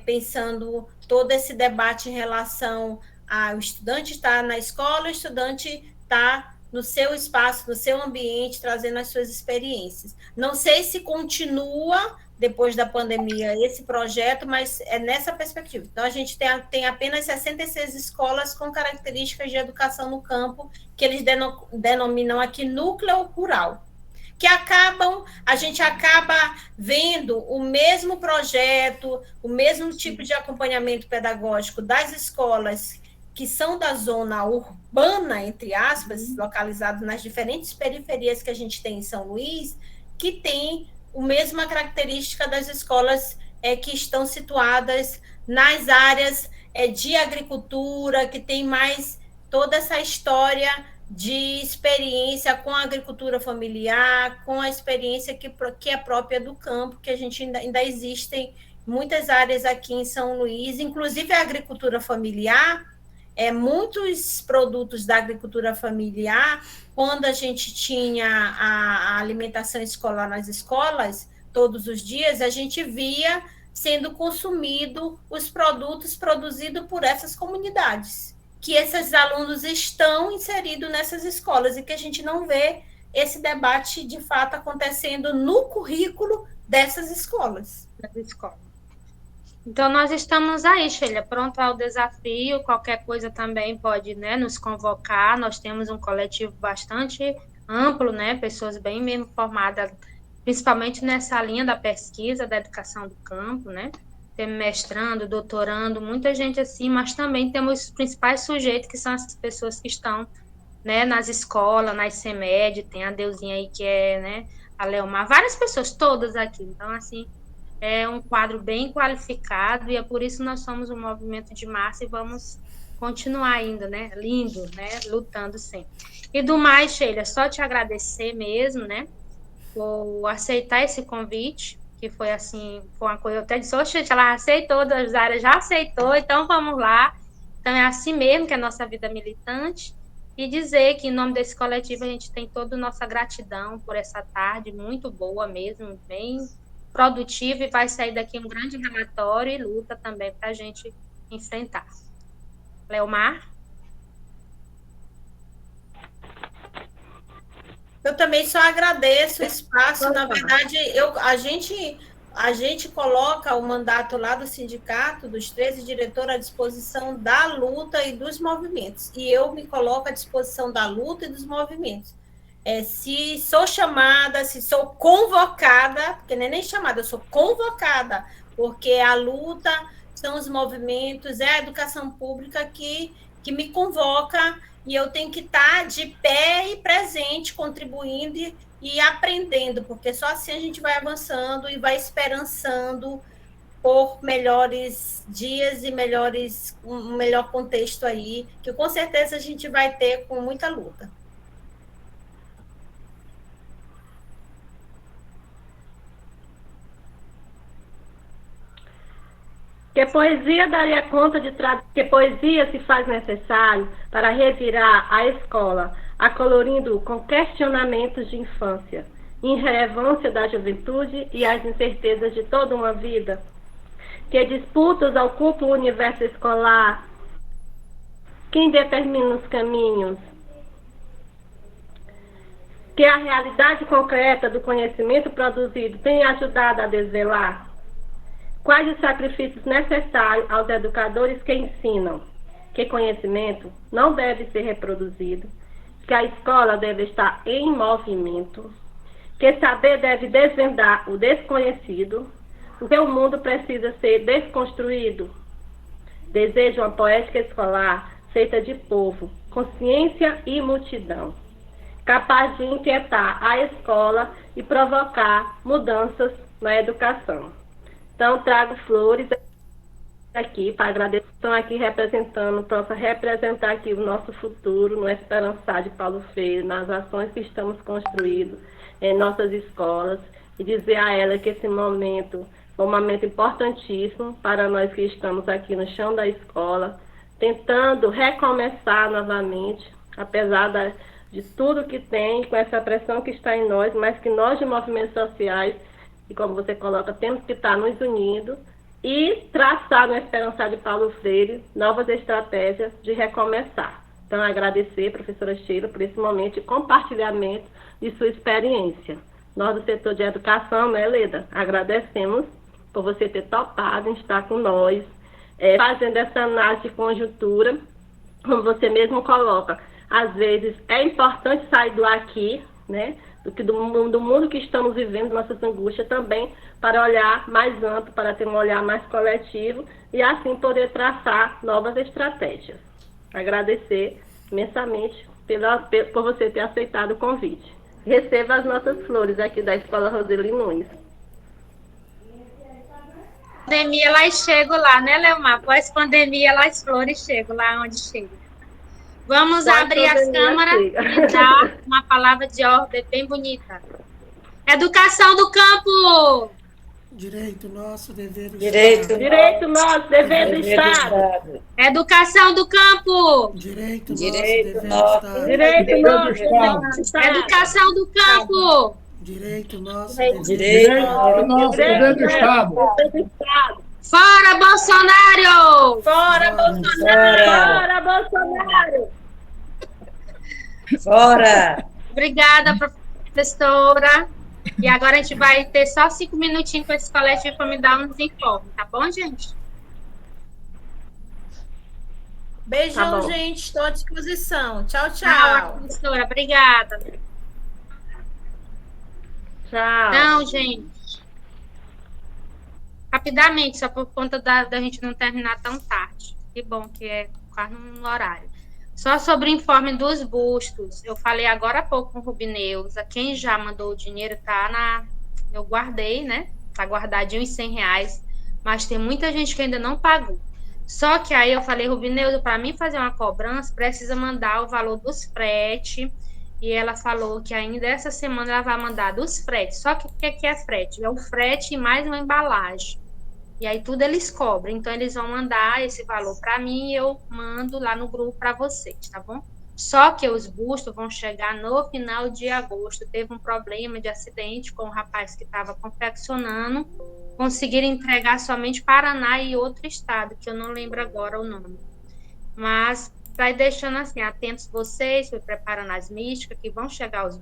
pensando todo esse debate em relação ao estudante estar na escola, o estudante está no seu espaço, no seu ambiente, trazendo as suas experiências. Não sei se continua depois da pandemia esse projeto, mas é nessa perspectiva. Então, a gente tem apenas 66 escolas com características de educação no campo, que eles denominam aqui núcleo rural, que a gente acaba vendo o mesmo projeto, o mesmo tipo de acompanhamento pedagógico das escolas que são da zona urbana, entre aspas, localizados nas diferentes periferias que a gente tem em São Luís, que tem a mesma característica das escolas que estão situadas nas áreas de agricultura, que tem mais toda essa história de experiência com a agricultura familiar, com a experiência que é própria do campo, que a gente ainda existem muitas áreas aqui em São Luís, inclusive a agricultura familiar. Muitos produtos da agricultura familiar, quando a gente tinha a alimentação escolar nas escolas, todos os dias, a gente via sendo consumido os produtos produzidos por essas comunidades, que esses alunos estão inseridos nessas escolas, e que a gente não vê esse debate, de fato, acontecendo no currículo dessas escolas. Então, nós estamos aí, Sheila, pronto ao desafio. Qualquer coisa também pode, né, nos convocar. Nós temos um coletivo bastante amplo, né, pessoas bem mesmo formadas, principalmente nessa linha da pesquisa, da educação do campo, né? Temos mestrando, doutorando, muita gente assim, mas também temos os principais sujeitos, que são essas pessoas que estão, né, nas escolas, nas CEMED, tem a Deusinha aí que é, né, a Leomar, várias pessoas, todas aqui. Então, assim, é um quadro bem qualificado, e é por isso que nós somos um movimento de massa e vamos continuar ainda, né? Lindo, né? Lutando sempre. E do mais, Sheila, só te agradecer mesmo, né? Por aceitar esse convite, que foi assim, foi uma coisa, eu até disse, oxe, ela aceitou, das áreas já aceitou, então vamos lá. Então é assim mesmo que é a nossa vida militante, e dizer que em nome desse coletivo a gente tem toda a nossa gratidão por essa tarde, muito boa mesmo, bem produtivo, e vai sair daqui um grande relatório e luta também para a gente enfrentar. Leomar? Eu também só agradeço o espaço. Na verdade, a gente coloca o mandato lá do sindicato, dos 13 diretores, à disposição da luta e dos movimentos. E eu me coloco à disposição da luta e dos movimentos. Se sou chamada, se sou convocada, porque não é nem chamada, eu sou convocada, porque a luta são os movimentos, é a educação pública que me convoca, e eu tenho que estar de pé e presente, contribuindo e aprendendo, porque só assim a gente vai avançando e vai esperançando por melhores dias e um melhor contexto aí, que com certeza a gente vai ter com muita luta. Que poesia daria conta de que poesia se faz necessário para revirar a escola, acolorindo com questionamentos de infância, irrelevância da juventude e as incertezas de toda uma vida. Que disputas ocupam o universo escolar? Quem determina os caminhos? Que a realidade concreta do conhecimento produzido tem ajudado a desvelar? Quais os sacrifícios necessários aos educadores que ensinam que conhecimento não deve ser reproduzido, que a escola deve estar em movimento, que saber deve desvendar o desconhecido, que o mundo precisa ser desconstruído? Desejo uma poética escolar feita de povo, consciência e multidão, capaz de inquietar a escola e provocar mudanças na educação. Então, trago flores aqui para agradecer, estão aqui representando, possa representar aqui o nosso futuro no Esperançar de Paulo Freire, nas ações que estamos construindo em nossas escolas, e dizer a ela que esse momento é um momento importantíssimo para nós que estamos aqui no chão da escola, tentando recomeçar novamente, apesar de tudo que tem, com essa pressão que está em nós, mas que nós de movimentos sociais, e como você coloca, temos que estar nos unindo e traçar no Esperançar de Paulo Freire novas estratégias de recomeçar. Então, agradecer, professora Sheila, por esse momento de compartilhamento de sua experiência. Nós do setor de educação, né, Leda, agradecemos por você ter topado em estar com nós, fazendo essa análise de conjuntura, como você mesmo coloca. Às vezes é importante sair do aqui, né, do mundo que estamos vivendo, nossas angústias também, para olhar mais amplo, para ter um olhar mais coletivo e assim poder traçar novas estratégias. Agradecer imensamente por você ter aceitado o convite. Receba as nossas flores aqui da Escola Roseli Nunes. Pandemia, elas chegam lá, né, Leomar? Pós-pandemia, elas flores chegam lá onde chegam. Vamos abrir as câmaras e dar uma palavra de ordem bem bonita. Educação do campo! Direito nosso, dever do Direito. Estado. Direito nosso, dever do Estado. Educação do campo! Direito nosso, Direito dever do nosso. Estado. Direito nosso, dever do Estado. Educação do campo! Direito nosso, dever do Direito. Direito nosso, dever do Estado. Fora Bolsonaro! Fora Bolsonaro! Fora Bolsonaro! Fora! Obrigada, professora. E agora a gente vai ter só 5 minutinhos com esse coletivo para me dar uns informes, tá bom, gente? Beijão, Tá bom. gente. Estou à disposição. Tchau, Tchau, tchau. professora. Obrigada. Tchau. Não, gente. Rapidamente, só por conta da gente não terminar tão tarde. Que bom que é quase no horário. Só sobre o informe dos bustos. Eu falei agora há pouco com o Rubineuza. Quem já mandou o dinheiro eu guardei, né? Tá guardadinho os R$100. Mas tem muita gente que ainda não pagou. Só que aí eu falei, Rubineuza, para mim fazer uma cobrança, precisa mandar o valor dos fretes. E ela falou que ainda essa semana ela vai mandar dos fretes. Só que o que é frete? É o frete e mais uma embalagem. E aí tudo eles cobram. Então, eles vão mandar esse valor para mim e eu mando lá no grupo para vocês, tá bom? Só que os bustos vão chegar no final de agosto. Teve um problema de acidente com o rapaz que estava confeccionando. Conseguiram entregar somente Paraná e outro estado, que eu não lembro agora o nome. Mas vai deixando assim, atentos vocês, preparando as místicas, que vão chegar os